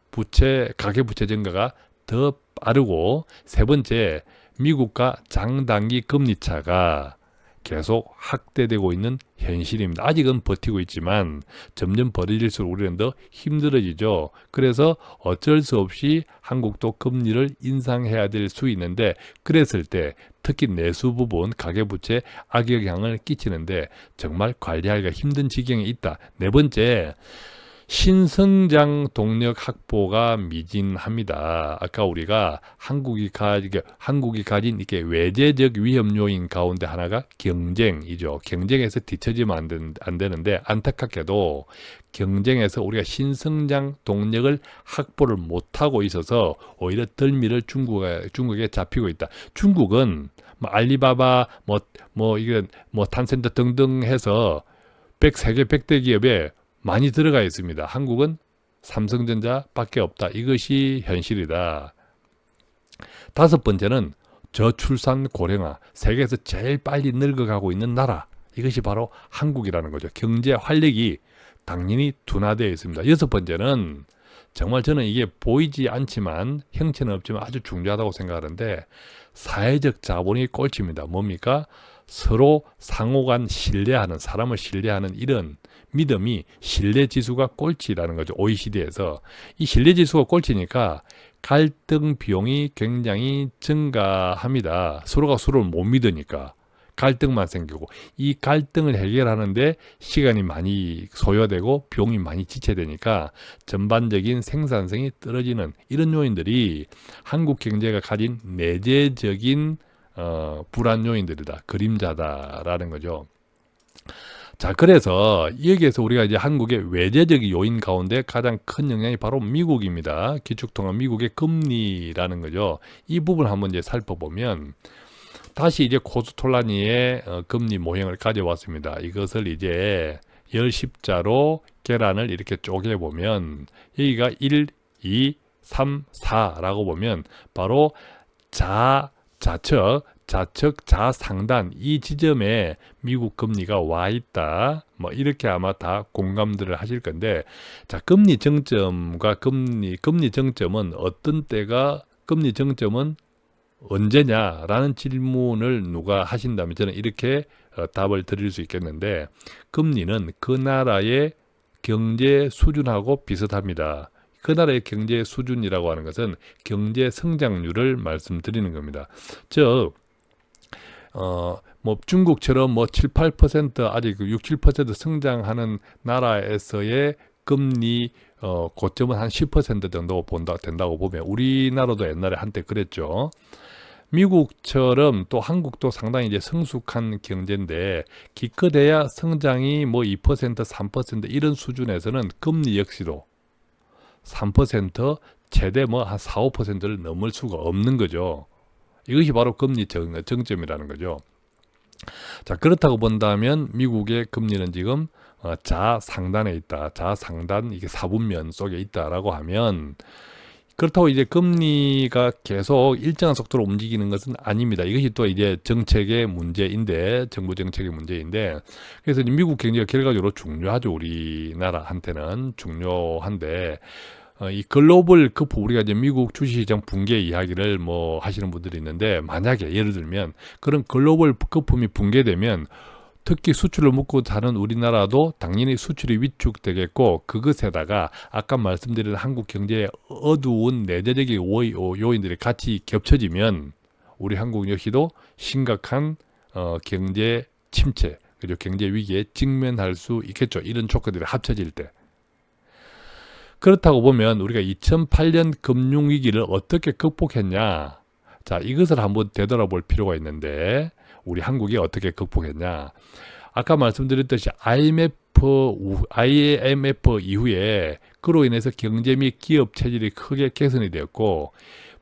가계부채 증가가 더 빠르고, 세 번째, 미국과 장단기 금리 차가 계속 확대되고 있는 현실입니다. 아직은 버티고 있지만 점점 벌어질수록 우리는 더 힘들어지죠. 그래서 어쩔 수 없이 한국도 금리를 인상해야 될 수 있는데, 그랬을 때 특히 내수 부분 가계부채 악영향을 끼치는데 정말 관리하기가 힘든 지경에 있다. 네 번째, 신성장 동력 확보가 미진합니다. 아까 우리가 한국이 가진 이렇게 외재적 위험 요인 가운데 하나가 경쟁이죠. 경쟁에서 뒤처지면 안 되는데, 안타깝게도 경쟁에서 우리가 신성장 동력을 확보를 못하고 있어서 오히려 덜미를 중국에 잡히고 있다. 중국은 알리바바, 탄센터 등등 해서 세계 100대 기업에 많이 들어가 있습니다. 한국은 삼성전자밖에 없다. 이것이 현실이다. 다섯 번째는 저출산 고령화. 세계에서 제일 빨리 늙어가고 있는 나라. 이것이 바로 한국이라는 거죠. 경제 활력이 당연히 둔화되어 있습니다. 여섯 번째는 정말 저는 이게 보이지 않지만 형체는 없지만 아주 중요하다고 생각하는데 사회적 자본이 꼴찌입니다. 뭡니까? 서로 상호간 신뢰하는, 사람을 신뢰하는 이런 믿음이 신뢰지수가 꼴찌라는 거죠. OECD에서. 이 신뢰지수가 꼴찌니까 갈등 비용이 굉장히 증가합니다. 서로가 서로를 못 믿으니까. 갈등만 생기고, 이 갈등을 해결하는데 시간이 많이 소요되고 비용이 많이 지체되니까 전반적인 생산성이 떨어지는 이런 요인들이 한국 경제가 가진 내재적인 불안 요인들이다, 그림자다라는 거죠. 자, 그래서 여기에서 우리가 이제 한국의 외재적인 요인 가운데 가장 큰 영향이 바로 미국입니다. 기축통화 미국의 금리라는 거죠. 이 부분을 한번 이제 살펴보면, 다시 이제 코스톨라니의 금리 모형을 가져왔습니다. 이것을 이제 10십자로 계란을 이렇게 쪼개보면, 여기가 1, 2, 3, 4라고 보면 바로 좌측, 좌상단 이 지점에 미국 금리가 와 있다. 뭐 이렇게 아마 다 공감들을 하실 건데, 자, 금리 정점과 금리 정점은 어떤 때가, 금리 정점은 언제냐라는 질문을 누가 하신다면 저는 이렇게 답을 드릴 수 있겠는데, 금리는 그 나라의 경제 수준하고 비슷합니다. 그 나라의 경제 수준이라고 하는 것은 경제 성장률을 말씀드리는 겁니다. 즉, 뭐 중국처럼 뭐 7, 8% 아직 6, 7% 성장하는 나라에서의 금리 고점은 한 10% 정도 된다고 보면, 우리나라도 옛날에 한때 그랬죠. 미국처럼 또 한국도 상당히 이제 성숙한 경제인데, 기껏해야 성장이 뭐 2%, 3% 이런 수준에서는 금리 역시도 3%, 최대 뭐 한 4, 5%를 넘을 수가 없는 거죠. 이것이 바로 금리 정점이라는 거죠. 자, 그렇다고 본다면 미국의 금리는 지금 좌상단에 있다. 좌상단, 이게 4분면 속에 있다라고 하면, 그렇다고 이제 금리가 계속 일정한 속도로 움직이는 것은 아닙니다. 이것이 또 이제 정책의 문제인데, 정부 정책의 문제인데, 그래서 미국 경제가 결과적으로 중요하죠. 우리나라한테는 중요한데, 이 글로벌 거품, 우리가 이제 미국 주식시장 붕괴 이야기를 뭐 하시는 분들이 있는데, 만약에 예를 들면 그런 글로벌 거품이 붕괴되면 특히 수출을 먹고 사는 우리나라도 당연히 수출이 위축되겠고, 그것에다가 아까 말씀드린 한국 경제의 어두운 내재적인 요인들이 같이 겹쳐지면 우리 한국 역시도 심각한 경제 침체, 그죠? 경제 위기에 직면할 수 있겠죠. 이런 조건들이 합쳐질 때. 그렇다고 보면 우리가 2008년 금융위기를 어떻게 극복했냐, 자, 이것을 한번 되돌아볼 필요가 있는데, 우리 한국이 어떻게 극복했냐. 아까 말씀드렸듯이 IMF 이후에 그로 인해서 경제 및 기업 체질이 크게 개선이 되었고,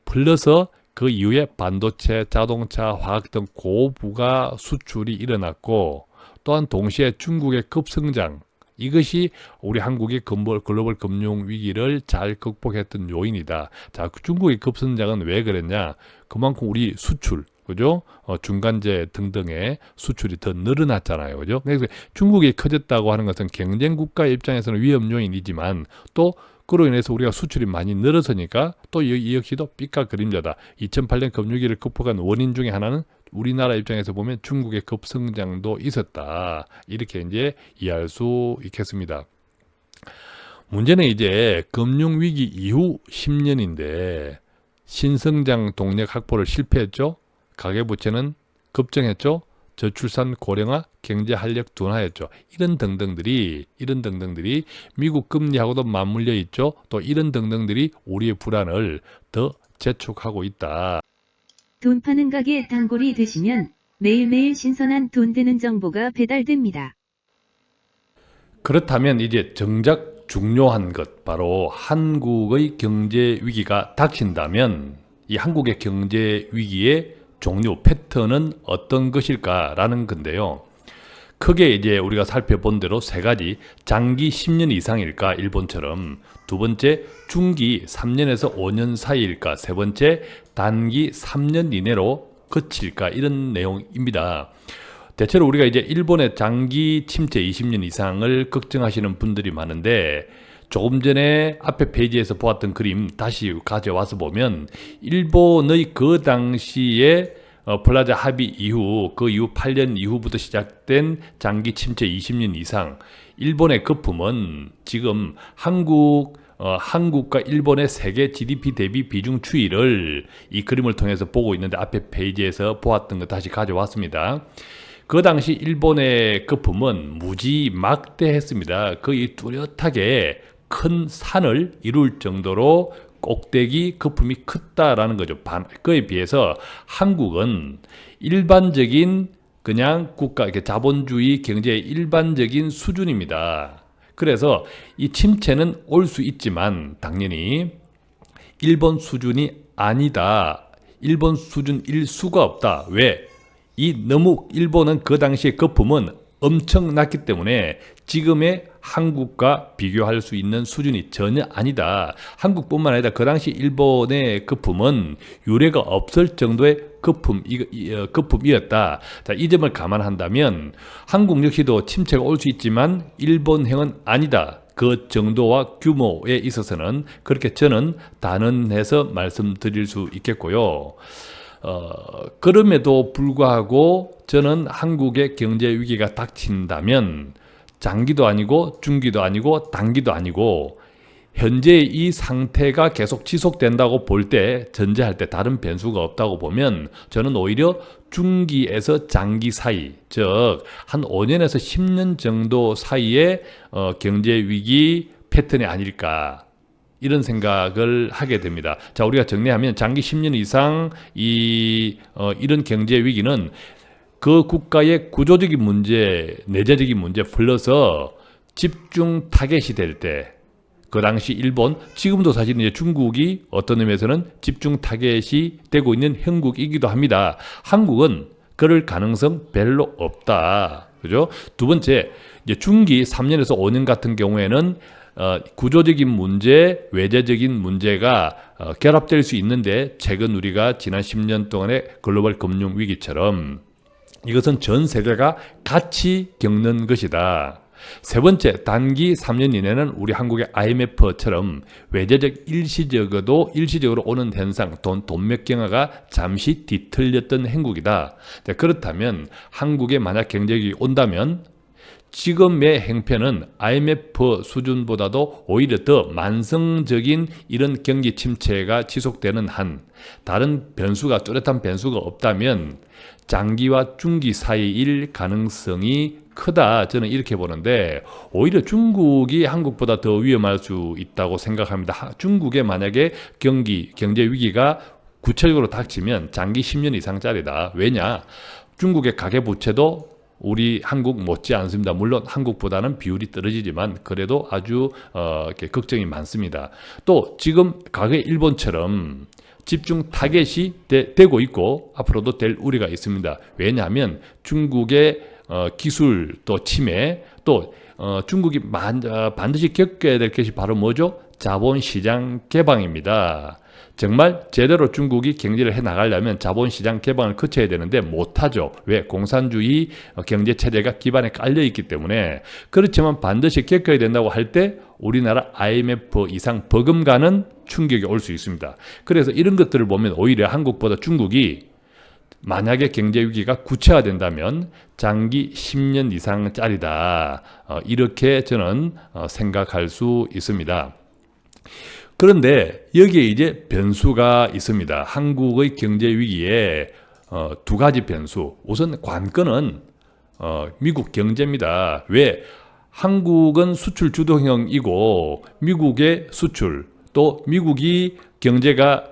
플러스 그 이후에 반도체, 자동차, 화학 등 고부가 수출이 일어났고, 또한 동시에 중국의 급성장, 이것이 우리 한국의 글로벌 금융 위기를 잘 극복했던 요인이다. 자, 중국의 급성장은 왜 그랬냐? 그만큼 우리 수출, 그죠? 중간재 등등의 수출이 더 늘어났잖아요. 그죠? 그래서 중국이 커졌다고 하는 것은 경쟁 국가 입장에서는 위험 요인이지만, 또 그로 인해서 우리가 수출이 많이 늘어서니까 또 이 역시도 빛과 그림자다. 2008년 금융위기를 극복한 원인 중에 하나는 우리나라 입장에서 보면 중국의 급성장도 있었다. 이렇게 이제 이해할 수 있겠습니다. 문제는 이제 금융위기 이후 10년인데 신성장 동력 확보를 실패했죠. 가계부채는 급증했죠. 저출산 고령화, 경제 활력 둔화했죠. 이런 등등들이 미국 금리하고도 맞물려 있죠. 또 이런 등등들이 우리의 불안을 더 재촉하고 있다. 돈 파는 가게 단골이 되시면 매일매일 신선한 돈 되는 정보가 배달됩니다. 그렇다면 이제 정작 중요한 것, 바로 한국의 경제 위기가 닥친다면 이 한국의 경제 위기의 종류, 패턴은 어떤 것일까라는 건데요. 크게 이제 우리가 살펴본 대로 세 가지, 장기 10년 이상일까 일본처럼, 두 번째 중기 3년에서 5년 사이일까, 세 번째 단기 3년 이내로 그칠까, 이런 내용입니다. 대체로 우리가 이제 일본의 장기 침체 20년 이상을 걱정하시는 분들이 많은데, 조금 전에 앞에 페이지에서 보았던 그림 다시 가져와서 보면 일본의 그 당시에 플라자 합의 이후 그 이후 8년 이후부터 시작된 장기 침체 20년 이상 일본의 거품은 지금 한국과 일본의 세계 GDP 대비 비중 추이를 이 그림을 통해서 보고 있는데 앞에 페이지에서 보았던 거 다시 가져왔습니다. 그 당시 일본의 거품은 무지 막대했습니다. 거의 뚜렷하게 큰 산을 이룰 정도로 꼭대기 거품이 컸다라는 거죠. 그에 비해서 한국은 일반적인 그냥 국가, 이렇게 자본주의 경제의 일반적인 수준입니다. 그래서 이 침체는 올 수 있지만 당연히 일본 수준이 아니다. 일본 수준일 수가 없다. 왜? 너무 일본은 그 당시에 거품은 엄청났기 때문에 지금의 한국과 비교할 수 있는 수준이 전혀 아니다. 한국뿐만 아니라 그 당시 일본의 거품은 유례가 없을 정도의 거품이었다. 자, 이 점을 감안한다면 한국 역시도 침체가 올 수 있지만 일본형은 아니다. 그 정도와 규모에 있어서는 그렇게 저는 단언해서 말씀드릴 수 있겠고요. 그럼에도 불구하고 저는 한국의 경제 위기가 닥친다면 장기도 아니고 중기도 아니고 단기도 아니고 현재 이 상태가 계속 지속된다고 볼 때, 전제할 때 다른 변수가 없다고 보면 저는 오히려 중기에서 장기 사이, 즉 한 5년에서 10년 정도 사이에 경제 위기 패턴이 아닐까, 이런 생각을 하게 됩니다. 자, 우리가 정리하면 장기 10년 이상 이런 경제 위기는 그 국가의 구조적인 문제, 내재적인 문제 플러스 집중 타겟이 될 때, 그 당시 일본, 지금도 사실 이제 중국이 어떤 의미에서는 집중 타겟이 되고 있는 형국이기도 합니다. 한국은 그럴 가능성 별로 없다. 그죠? 두 번째, 이제 중기 3년에서 5년 같은 경우에는 구조적인 문제, 외재적인 문제가 결합될 수 있는데, 최근 우리가 지난 10년 동안의 글로벌 금융 위기처럼 이것은 전 세계가 같이 겪는 것이다. 세 번째, 단기 3년 이내는 우리 한국의 IMF처럼 외재적 일시적으로 오는 현상, 돈맥경화가 잠시 뒤틀렸던 행국이다. 자, 그렇다면 한국에 만약 경제위기 온다면 지금의 행패는 IMF 수준보다도 오히려 더 만성적인 이런 경기 침체가 지속되는 한, 다른 변수가, 뚜렷한 변수가 없다면 장기와 중기 사이일 가능성이 크다. 저는 이렇게 보는데, 오히려 중국이 한국보다 더 위험할 수 있다고 생각합니다. 중국에 만약에 경제 위기가 구체적으로 닥치면 장기 10년 이상짜리다. 왜냐? 중국의 가계부채도 우리 한국 못지 않습니다. 물론 한국보다는 비율이 떨어지지만 그래도 아주 이렇게 걱정이 많습니다. 또 지금 과거에 일본처럼 집중 타겟이 되고 있고 앞으로도 될 우려가 있습니다. 왜냐하면 중국의 기술 또 침해, 또 중국이 반드시 겪어야 될 것이 바로 뭐죠? 자본시장 개방입니다. 정말 제대로 중국이 경제를 해나가려면 자본시장 개방을 거쳐야 되는데 못하죠. 왜? 공산주의 경제체제가 기반에 깔려있기 때문에. 그렇지만 반드시 겪어야 된다고 할 때 우리나라 IMF 이상 버금가는 충격이 올 수 있습니다. 그래서 이런 것들을 보면 오히려 한국보다 중국이 만약에 경제 위기가 구체화된다면 장기 10년 이상짜리다. 이렇게 저는 생각할 수 있습니다. 그런데 여기에 이제 변수가 있습니다. 한국의 경제 위기에 두 가지 변수. 우선 관건은 미국 경제입니다. 왜? 한국은 수출 주도형이고 미국의 수출, 또 미국이 경제가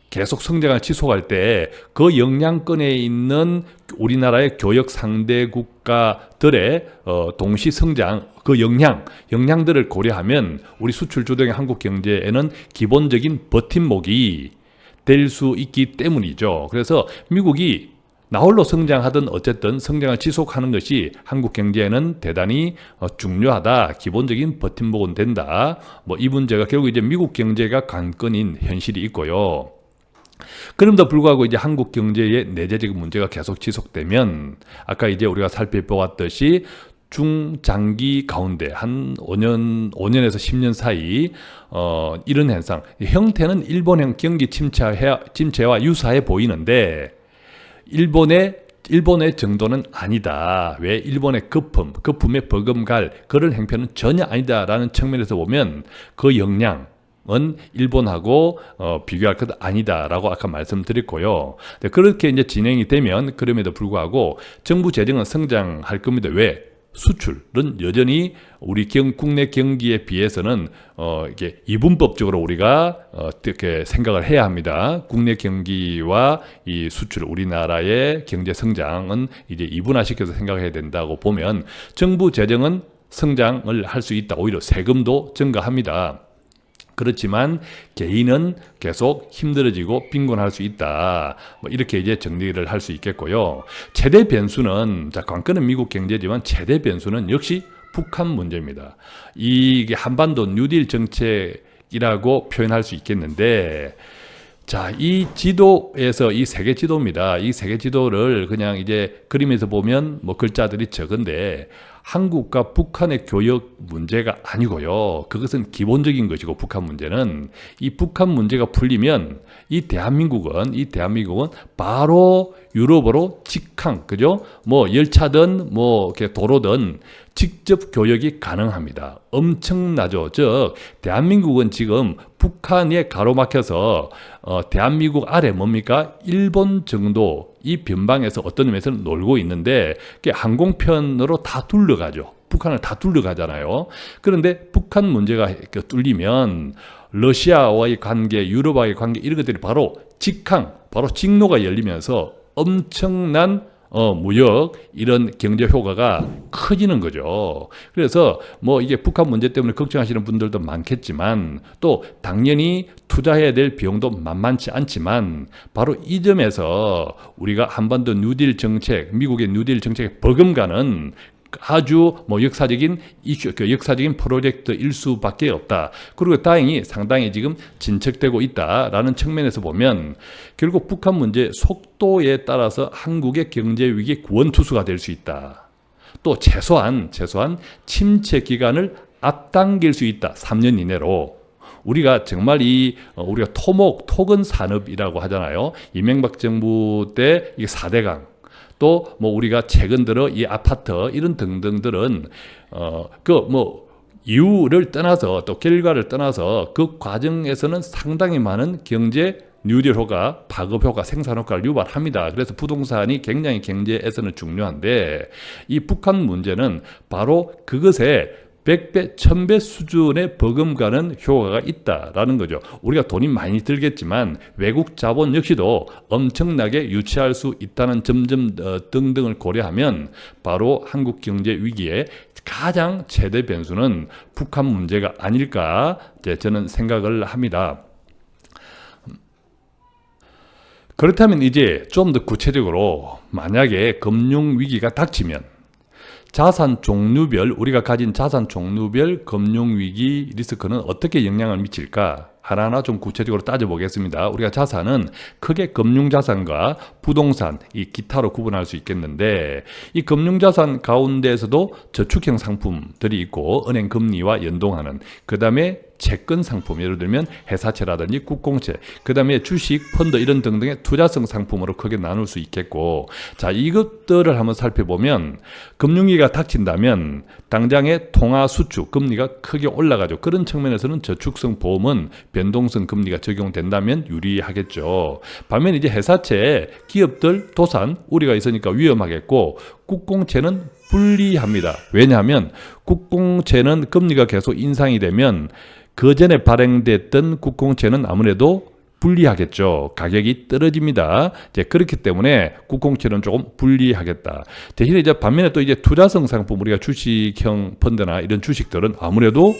계속 성장을 지속할 때 그 영향권에 있는 우리나라의 교역 상대 국가들의 동시 성장, 그 영향들을 고려하면 우리 수출 주도형 한국 경제에는 기본적인 버팀목이 될 수 있기 때문이죠. 그래서 미국이 나홀로 성장하든 어쨌든 성장을 지속하는 것이 한국 경제에는 대단히 중요하다. 기본적인 버팀목은 된다. 이 문제가 결국 이제 미국 경제가 관건인 현실이 있고요. 그럼에도 불구하고 이제 한국 경제의 내재적인 문제가 계속 지속되면 아까 이제 우리가 살펴보았듯이 중장기 가운데 한 5년에서 10년 사이 이런 현상, 형태는 일본형 경기 침체와 유사해 보이는데 일본의 정도는 아니다. 왜 일본의 거품에 버금갈 그런 행편은 전혀 아니다라는 측면에서 보면 그 역량은 일본하고 비교할 것 아니다라고 아까 말씀드렸고요. 그렇게 이제 진행이 되면 그럼에도 불구하고 정부 재정은 성장할 겁니다. 왜? 수출은 여전히 우리 국내 경기에 비해서는 이게 이분법적으로 우리가 어떻게 생각을 해야 합니다. 국내 경기와 이 수출, 우리나라의 경제 성장은 이제 이분화시켜서 생각해야 된다고 보면 정부 재정은 성장을 할 수 있다. 오히려 세금도 증가합니다. 그렇지만 개인은 계속 힘들어지고 빈곤할 수 있다. 뭐 이렇게 이제 정리를 할 수 있겠고요. 최대 변수는, 자, 관건은 미국 경제지만 최대 변수는 역시 북한 문제입니다. 이게 한반도 뉴딜 정책이라고 표현할 수 있겠는데, 자, 이 지도에서 이 세계 지도입니다. 이 세계 지도를 그냥 이제 그림에서 보면 뭐 글자들이 적은데 한국과 북한의 교역 문제가 아니고요. 그것은 기본적인 것이고 북한 문제는 이 북한 문제가 풀리면 이 대한민국은 바로 유럽으로 직항, 그죠? 뭐 열차든 뭐 이렇게 도로든 직접 교역이 가능합니다. 엄청나죠. 즉 대한민국은 지금 북한에 가로막혀서 대한민국 아래 뭡니까? 일본 정도 이 변방에서 어떤 의미에서는 놀고 있는데 항공편으로 다 둘러가죠. 북한을 다 둘러가잖아요. 그런데 북한 문제가 뚫리면 러시아와의 관계, 유럽과의 관계 이런 것들이 바로 직항, 바로 직로가 열리면서 엄청난 무역 이런 경제 효과가 커지는 거죠. 그래서 뭐 이게 북한 문제 때문에 걱정하시는 분들도 많겠지만 또 당연히 투자해야 될 비용도 만만치 않지만 바로 이 점에서 우리가 한반도 뉴딜 정책, 미국의 뉴딜 정책에 버금가는 아주 뭐 역사적인 이슈, 역사적인 프로젝트일 수밖에 없다. 그리고 다행히 상당히 지금 진척되고 있다라는 측면에서 보면 결국 북한 문제 속도에 따라서 한국의 경제 위기 구원투수가 될 수 있다. 또 최소한 침체 기간을 앞당길 수 있다. 3년 이내로. 우리가 정말 우리가 토건 산업이라고 하잖아요. 이명박 정부 때 이게 4대강. 또 뭐 우리가 최근 들어 이 아파트 이런 등등들은 이유를 떠나서 또 결과를 떠나서 그 과정에서는 상당히 많은 경제 뉴딜 효과, 파급 효과, 생산 효과를 유발합니다. 그래서 부동산이 굉장히 경제에서는 중요한데 이 북한 문제는 바로 그것에 100배, 1000배 수준의 버금가는 효과가 있다라는 거죠. 우리가 돈이 많이 들겠지만 외국 자본 역시도 엄청나게 유치할 수 있다는 점점 등등을 고려하면 바로 한국 경제 위기의 가장 최대 변수는 북한 문제가 아닐까 저는 생각을 합니다. 그렇다면 이제 좀 더 구체적으로 만약에 금융 위기가 닥치면 자산 종류별, 우리가 가진 자산 종류별 금융위기 리스크는 어떻게 영향을 미칠까? 하나하나 좀 구체적으로 따져보겠습니다. 우리가 자산은 크게 금융자산과 부동산, 이 기타로 구분할 수 있겠는데 이 금융자산 가운데에서도 저축형 상품들이 있고 은행 금리와 연동하는 그 다음에 채권 상품, 예를 들면 회사채라든지 국공채, 그 다음에 주식, 펀드 이런 등등의 투자성 상품으로 크게 나눌 수 있겠고, 자, 이것들을 한번 살펴보면 금융위기가 닥친다면 당장의 통화 수축 금리가 크게 올라가죠. 그런 측면에서는 저축성 보험은 변동성 금리가 적용된다면 유리하겠죠. 반면 이제 회사채, 기업들, 도산 우리가 있으니까 위험하겠고 국공채는 불리합니다. 왜냐하면 국공채는 금리가 계속 인상이 되면 그 전에 발행됐던 국공채는 아무래도 불리하겠죠. 가격이 떨어집니다. 이제 그렇기 때문에 국공채는 조금 불리하겠다. 대신에 이제 반면에 또 이제 투자성 상품, 우리가 주식형 펀드나 이런 주식들은 아무래도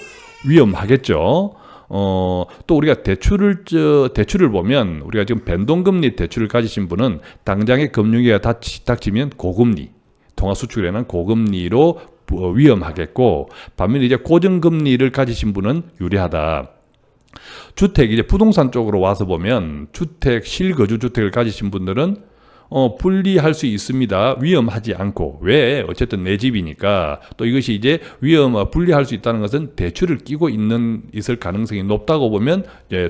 위험하겠죠. 또 우리가 대출을 보면 우리가 지금 변동금리 대출을 가지신 분은 당장의 금융위기가 닥치면 고금리, 통화 수출에는 고금리로 위험하겠고, 반면에 이제 고정금리를 가지신 분은 유리하다. 주택, 이제 부동산 쪽으로 와서 보면 주택, 실거주 주택을 가지신 분들은 불리할 수 있습니다. 위험하지 않고. 왜? 어쨌든 내 집이니까. 또 이것이 이제 불리할 수 있다는 것은 대출을 끼고 있을 가능성이 높다고 보면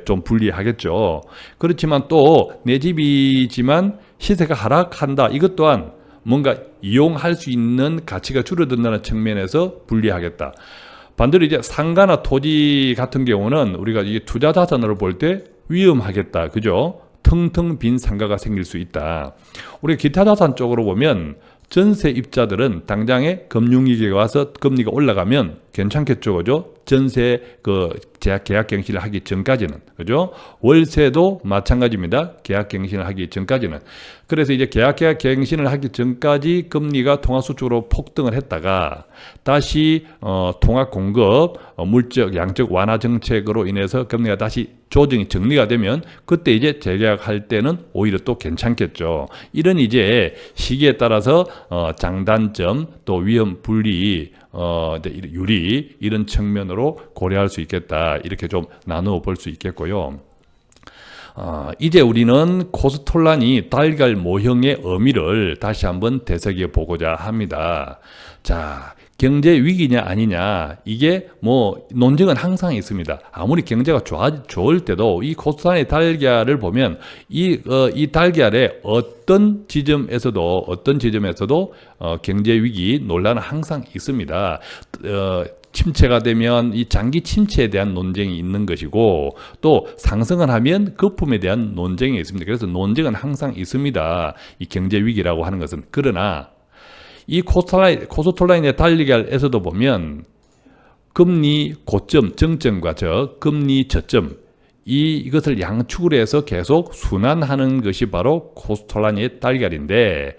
좀 불리하겠죠. 그렇지만 또 내 집이지만 시세가 하락한다. 이것 또한 뭔가 이용할 수 있는 가치가 줄어든다는 측면에서 불리하겠다. 반대로 이제 상가나 토지 같은 경우는 우리가 이게 투자 자산으로 볼 때 위험하겠다. 그죠? 텅텅 빈 상가가 생길 수 있다. 우리 기타 자산 쪽으로 보면 전세입자들은 당장에 금융위기가 와서 금리가 올라가면 괜찮겠죠. 그죠? 전세 계약갱신을 하기 전까지는. 그죠? 월세도 마찬가지입니다. 계약갱신을 하기 전까지는. 그래서 이제 계약갱신을 하기 전까지 금리가 통화수 쪽으로 폭등을 했다가 다시 통화 공급, 물적, 양적 완화 정책으로 인해서 금리가 다시 조정이 정리가 되면 그때 이제 재계약할 때는 오히려 또 괜찮겠죠. 이런 이제 시기에 따라서 장단점 또 위험 분리 유리 이런 측면으로 고려할 수 있겠다. 이렇게 좀 나누어 볼 수 있겠고요. 이제 우리는 코스톨란이 달걀 모형의 의미를 다시 한번 되새겨 보고자 합니다. 자, 경제 위기냐 아니냐, 이게 뭐 논쟁은 항상 있습니다. 아무리 경제가 좋을 때도 이 코스톨란의 달걀을 보면 이 달걀의 어떤 지점에서도 경제 위기 논란은 항상 있습니다. 침체가 되면 이 장기 침체에 대한 논쟁이 있는 것이고 또 상승을 하면 거품에 대한 논쟁이 있습니다. 그래서 논쟁은 항상 있습니다. 이 경제 위기라고 하는 것은. 그러나 이 코스톨라인의 달걀에서도 보면 금리 고점, 정점과 금리 저점 이것을 양축을 해서 계속 순환하는 것이 바로 코스톨라인의 달걀인데,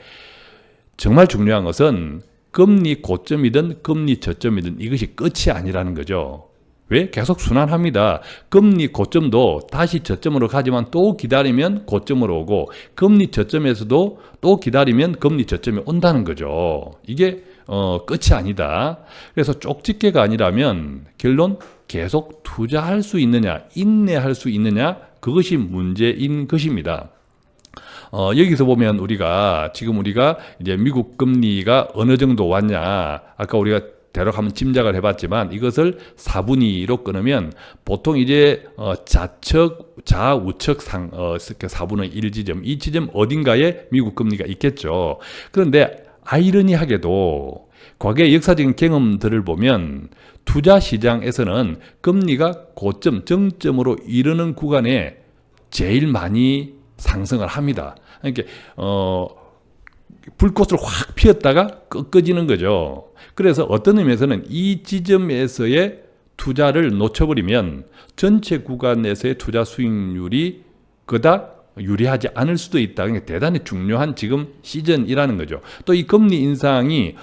정말 중요한 것은 금리 고점이든 금리 저점이든 이것이 끝이 아니라는 거죠. 왜? 계속 순환합니다. 금리 고점도 다시 저점으로 가지만 또 기다리면 고점으로 오고, 금리 저점에서도 또 기다리면 금리 저점이 온다는 거죠. 이게 끝이 아니다. 그래서 쪽집게가 아니라면 결론 계속 투자할 수 있느냐, 인내할 수 있느냐, 그것이 문제인 것입니다. 여기서 보면 지금 우리가 이제 미국 금리가 어느 정도 왔냐, 아까 우리가 대략 한번 짐작을 해봤지만 이것을 4분의 2로 끊으면 보통 이제 좌우측 4분의 1 지점, 이 지점 어딘가에 미국 금리가 있겠죠. 그런데 아이러니하게도 과거의 역사적인 경험들을 보면 투자 시장에서는 금리가 고점, 정점으로 이르는 구간에 제일 많이 상승을 합니다. 그러니까 불꽃을 확 피웠다가 꺼지는 거죠. 그래서 어떤 의미에서는 이 지점에서의 투자를 놓쳐버리면 전체 구간에서의 투자 수익률이 그닥 유리하지 않을 수도 있다. 그러니까 대단히 중요한 지금 시즌이라는 거죠. 또 이 금리 인상이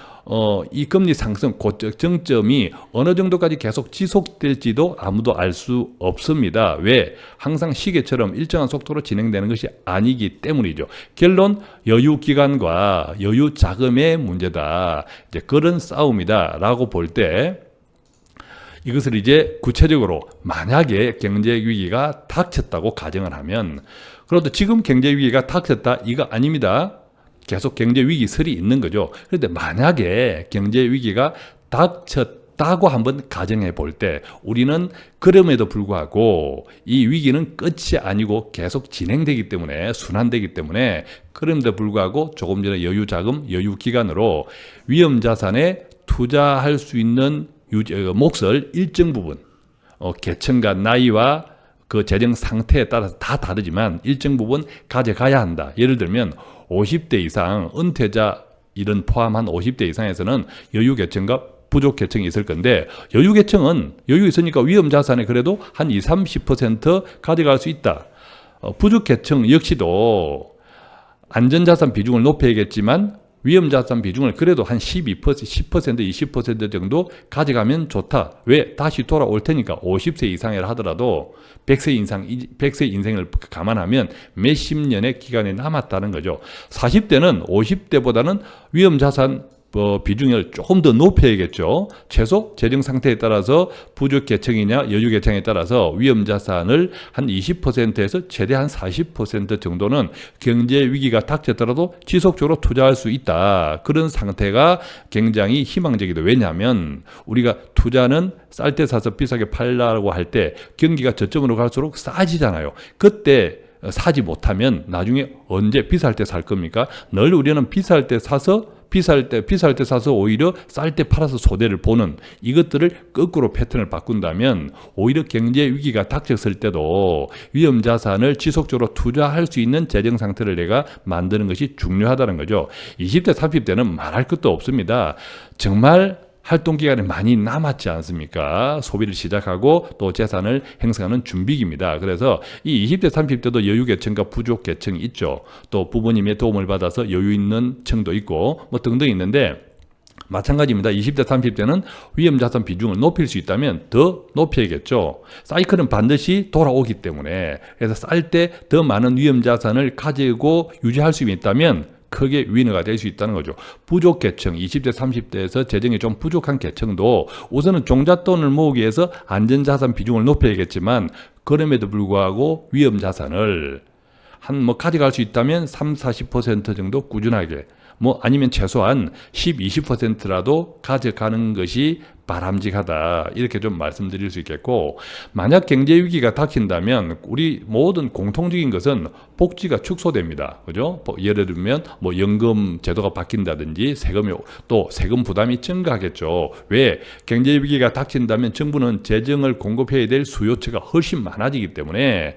이 금리 상승 정점이 어느 정도까지 계속 지속될지도 아무도 알 수 없습니다. 왜? 항상 시계처럼 일정한 속도로 진행되는 것이 아니기 때문이죠. 결론, 여유 기간과 여유 자금의 문제다. 이제 그런 싸움이다라고 볼 때, 이것을 이제 구체적으로 만약에 경제 위기가 닥쳤다고 가정을 하면, 그래도 지금 경제 위기가 닥쳤다 이거 아닙니다. 계속 경제 위기설이 있는 거죠. 그런데 만약에 경제 위기가 닥쳤다고 한번 가정해 볼 때, 우리는 그럼에도 불구하고 이 위기는 끝이 아니고 계속 진행되기 때문에, 순환되기 때문에, 그럼에도 불구하고 조금 전에 여유 자금, 여유 기간으로 위험 자산에 투자할 수 있는 몫을 일정 부분, 계층과 나이와 그 재정 상태에 따라서 다 다르지만 일정 부분 가져가야 한다. 예를 들면 50대 이상, 은퇴자 이런 포함한 50대 이상에서는 여유 계층과 부족 계층이 있을 건데, 여유 계층은 여유 있으니까 위험 자산에 그래도 한 20-30% 가져갈 수 있다. 부족 계층 역시도 안전자산 비중을 높여야겠지만 위험자산 비중을 그래도 한 12%, 10%, 20% 정도 가져가면 좋다. 왜? 다시 돌아올 테니까. 50세 이상이라 하더라도 100세 인생을 감안하면 몇십 년의 기간이 남았다는 거죠. 40대는 50대보다는 위험자산 비중을 조금 더 높여야겠죠. 최소 재정 상태에 따라서 부족 계층이냐 여유 계층에 따라서 위험 자산을 한 20%에서 최대 한 40% 정도는 경제 위기가 닥쳤더라도 지속적으로 투자할 수 있다. 그런 상태가 굉장히 희망적이다. 왜냐하면 우리가 투자는 쌀 때 사서 비싸게 팔라고 할 때 경기가 저점으로 갈수록 싸지잖아요. 그때 사지 못하면 나중에 언제 비쌀 때 살 겁니까? 늘 우리는 비쌀 때 사서 오히려 쌀 때 팔아서 손해를 보는 이것들을 거꾸로 패턴을 바꾼다면 오히려 경제 위기가 닥쳤을 때도 위험 자산을 지속적으로 투자할 수 있는 재정 상태를 내가 만드는 것이 중요하다는 거죠. 20대, 30대는 말할 것도 없습니다. 정말 활동 기간이 많이 남았지 않습니까? 소비를 시작하고 또 재산을 행사하는 준비기입니다. 그래서 이 20대, 30대도 여유 계층과 부족 계층이 있죠. 또 부모님의 도움을 받아서 여유 있는 층도 있고 뭐 등등 있는데 마찬가지입니다. 20대, 30대는 위험자산 비중을 높일 수 있다면 더 높여야겠죠. 사이클은 반드시 돌아오기 때문에 그래서 쌀 때 더 많은 위험자산을 가지고 유지할 수 있다면 크게 위너가 될 수 있다는 거죠. 부족 계층, 20대, 30대에서 재정이 좀 부족한 계층도 우선은 종잣돈을 모으기 위해서 안전자산 비중을 높여야겠지만 그럼에도 불구하고 위험자산을 가져갈 수 있다면 30-40% 정도 꾸준하게 아니면 최소한 10-20%라도 가져가는 것이 바람직하다. 이렇게 좀 말씀드릴 수 있겠고, 만약 경제 위기가 닥친다면 우리 모든 공통적인 것은 복지가 축소됩니다. 그죠? 예를 들면 연금 제도가 바뀐다든지 세금 부담이 증가하겠죠. 왜? 경제 위기가 닥친다면 정부는 재정을 공급해야 될 수요처가 훨씬 많아지기 때문에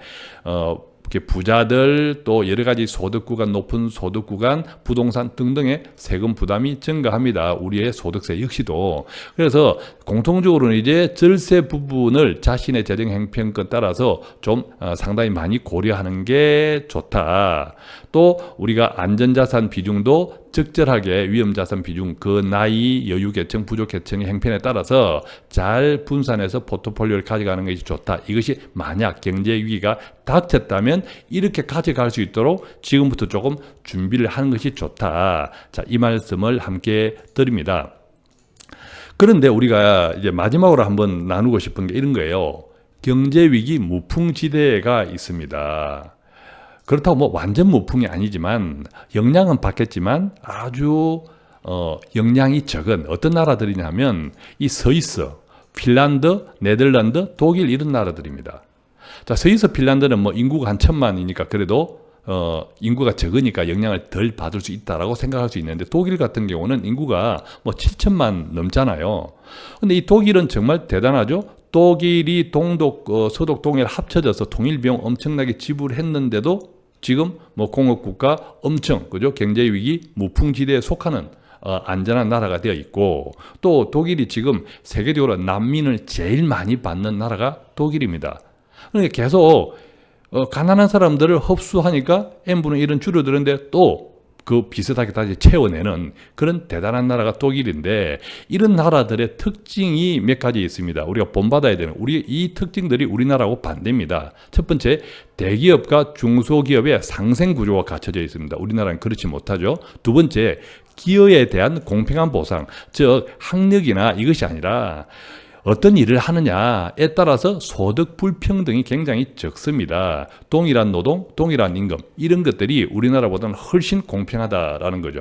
부자들 또 여러 가지 소득 구간, 높은 소득 구간, 부동산 등등의 세금 부담이 증가합니다. 우리의 소득세 역시도. 그래서 공통적으로는 이제 절세 부분을 자신의 재정 형편권 따라서 좀 상당히 많이 고려하는 게 좋다. 또 우리가 안전자산 비중도 적절하게 위험자산 비중, 그 나이, 여유계층, 부족계층의 형편에 따라서 잘 분산해서 포트폴리오를 가져가는 것이 좋다. 이것이 만약 경제 위기가 닥쳤다면 이렇게 가져갈 수 있도록 지금부터 조금 준비를 하는 것이 좋다. 자, 이 말씀을 함께 드립니다. 그런데 우리가 이제 마지막으로 한번 나누고 싶은 게 이런 거예요. 경제 위기 무풍지대가 있습니다. 그렇다고 완전 무풍이 아니지만 영향은 받겠지만 아주 영향이 적은 어떤 나라들이냐면 이 스위스, 핀란드, 네덜란드, 독일 이런 나라들입니다. 자, 스위스, 핀란드는 인구가 한 1,000만이니까 그래도 인구가 적으니까 영향을 덜 받을 수 있다라고 생각할 수 있는데 독일 같은 경우는 인구가 7천만 넘잖아요. 근데 이 독일은 정말 대단하죠. 독일이 동독, 서독, 동일 합쳐져서 통일 비용 엄청나게 지불했는데도 지금 공업국가 엄청, 그죠? 경제 위기 무풍지대에 속하는 안전한 나라가 되어 있고, 또 독일이 지금 세계적으로 난민을 제일 많이 받는 나라가 독일입니다. 그러니까 계속 가난한 사람들을 흡수하니까 n분의 1은 줄어드는데 또 그 비슷하게 다시 채워내는 그런 대단한 나라가 독일인데, 이런 나라들의 특징이 몇 가지 있습니다. 우리가 본받아야 되는 이 특징들이 우리나라하고 반대입니다. 첫 번째, 대기업과 중소기업의 상생 구조가 갖춰져 있습니다. 우리나라는 그렇지 못하죠. 두 번째, 기여에 대한 공평한 보상, 즉 학력이나 이것이 아니라 어떤 일을 하느냐에 따라서 소득 불평등이 굉장히 적습니다. 동일한 노동, 동일한 임금, 이런 것들이 우리나라보다는 훨씬 공평하다라는 거죠.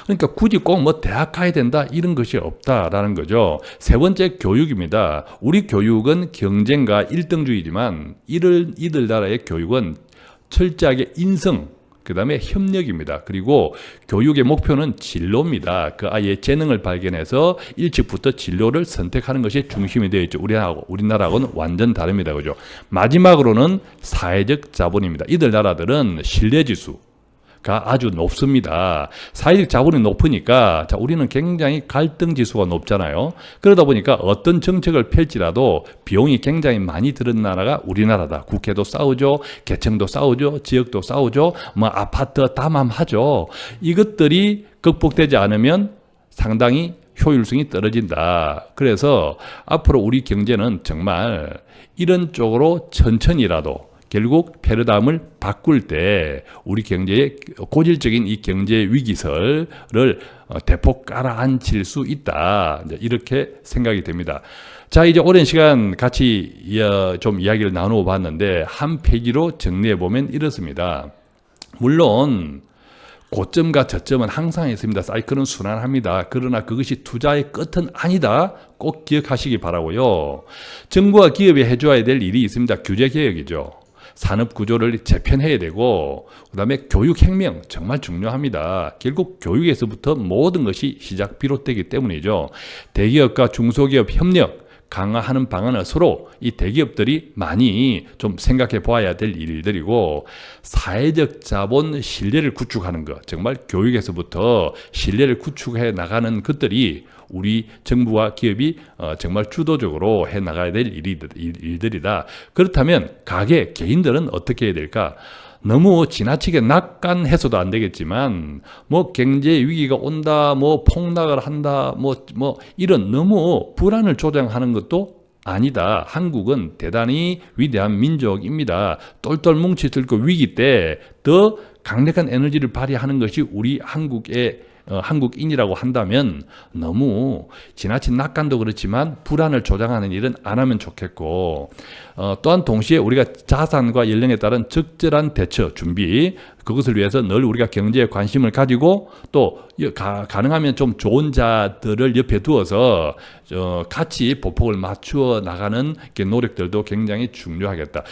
그러니까 굳이 꼭 대학 가야 된다 이런 것이 없다라는 거죠. 세 번째, 교육입니다. 우리 교육은 경쟁과 일등주의지만 이들 나라의 교육은 철저하게 인성, 그 다음에 협력입니다. 그리고 교육의 목표는 진로입니다. 그 아이의 재능을 발견해서 일찍부터 진로를 선택하는 것이 중심이 되어 있죠. 우리나라하고는 완전 다릅니다. 그죠? 마지막으로는 사회적 자본입니다. 이들 나라들은 신뢰지수가 아주 높습니다. 사회적 자본이 높으니까 우리는 굉장히 갈등 지수가 높잖아요. 그러다 보니까 어떤 정책을 펼치라도 비용이 굉장히 많이 드는 나라가 우리나라다. 국회도 싸우죠. 개청도 싸우죠. 지역도 싸우죠. 아파트 담함하죠. 이것들이 극복되지 않으면 상당히 효율성이 떨어진다. 그래서 앞으로 우리 경제는 정말 이런 쪽으로 천천히라도 결국 패러다임을 바꿀 때 우리 경제의 고질적인 이 경제 위기설을 대폭 깔아앉힐 수 있다. 이렇게 생각이 됩니다. 자, 이제 오랜 시간 같이 좀 이야기를 나누어 봤는데 한 페이지로 정리해 보면 이렇습니다. 물론 고점과 저점은 항상 있습니다. 사이클은 순환합니다. 그러나 그것이 투자의 끝은 아니다. 꼭 기억하시기 바라고요. 정부와 기업이 해줘야 될 일이 있습니다. 규제 개혁이죠. 산업 구조를 재편해야 되고, 그다음에 교육 혁명 정말 중요합니다. 결국 교육에서부터 모든 것이 시작 비롯되기 때문이죠. 대기업과 중소기업 협력 강화하는 방안을 서로 이 대기업들이 많이 좀 생각해 보아야 될 일들이고, 사회적 자본 신뢰를 구축하는 것, 정말 교육에서부터 신뢰를 구축해 나가는 것들이 우리 정부와 기업이 정말 주도적으로 해 나가야 될 일들이다. 그렇다면 가게, 개인들은 어떻게 해야 될까? 너무 지나치게 낙관해서도 안 되겠지만, 뭐 경제 위기가 온다, 뭐 폭락을 한다, 뭐 이런 너무 불안을 조장하는 것도 아니다. 한국은 대단히 위대한 민족입니다. 똘똘 뭉쳐있을 그 위기 때 더 강력한 에너지를 발휘하는 것이 우리 한국인이라고 한다면 너무 지나친 낙관도 그렇지만 불안을 조장하는 일은 안 하면 좋겠고, 또한 동시에 우리가 자산과 연령에 따른 적절한 대처 준비, 그것을 위해서 늘 우리가 경제에 관심을 가지고 또 가능하면 좀 좋은 자들을 옆에 두어서 같이 보폭을 맞추어 나가는 노력들도 굉장히 중요하겠다.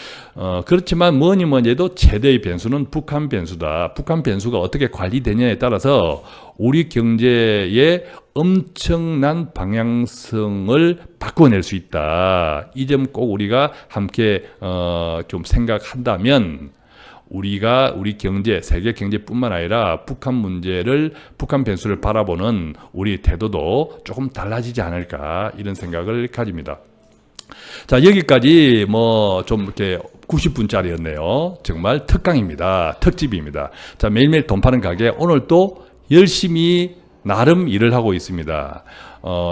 그렇지만 뭐니 해도 최대의 변수는 북한 변수다. 북한 변수가 어떻게 관리되냐에 따라서 우리 경제의 엄청난 방향성을 바꿔낼 수 있다. 이 점 꼭 우리가 함께 좀 생각한다면, 우리가 우리 경제, 세계 경제뿐만 아니라 북한 변수를 바라보는 우리 태도도 조금 달라지지 않을까, 이런 생각을 가집니다. 자, 여기까지 뭐 좀 이렇게 90분짜리였네요. 정말 특강입니다. 특집입니다. 자, 매일매일 돈 파는 가게, 오늘 또 열심히 나름 일을 하고 있습니다.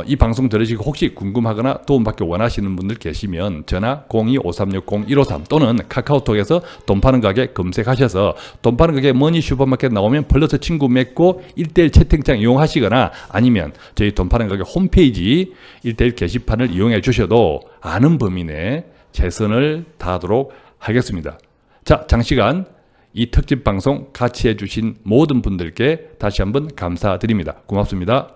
이 방송 들으시고 혹시 궁금하거나 도움받기 원하시는 분들 계시면 전화 02-5360-153 또는 카카오톡에서 돈 파는 가게 검색하셔서 돈 파는 가게 머니 슈퍼마켓 나오면 플러스 친구 맺고 1:1 채팅창 이용하시거나, 아니면 저희 돈 파는 가게 홈페이지 1:1 게시판을 이용해 주셔도 아는 범위 내 최선을 다하도록 하겠습니다. 자, 장시간 이 특집 방송 같이 해주신 모든 분들께 다시 한번 감사드립니다. 고맙습니다.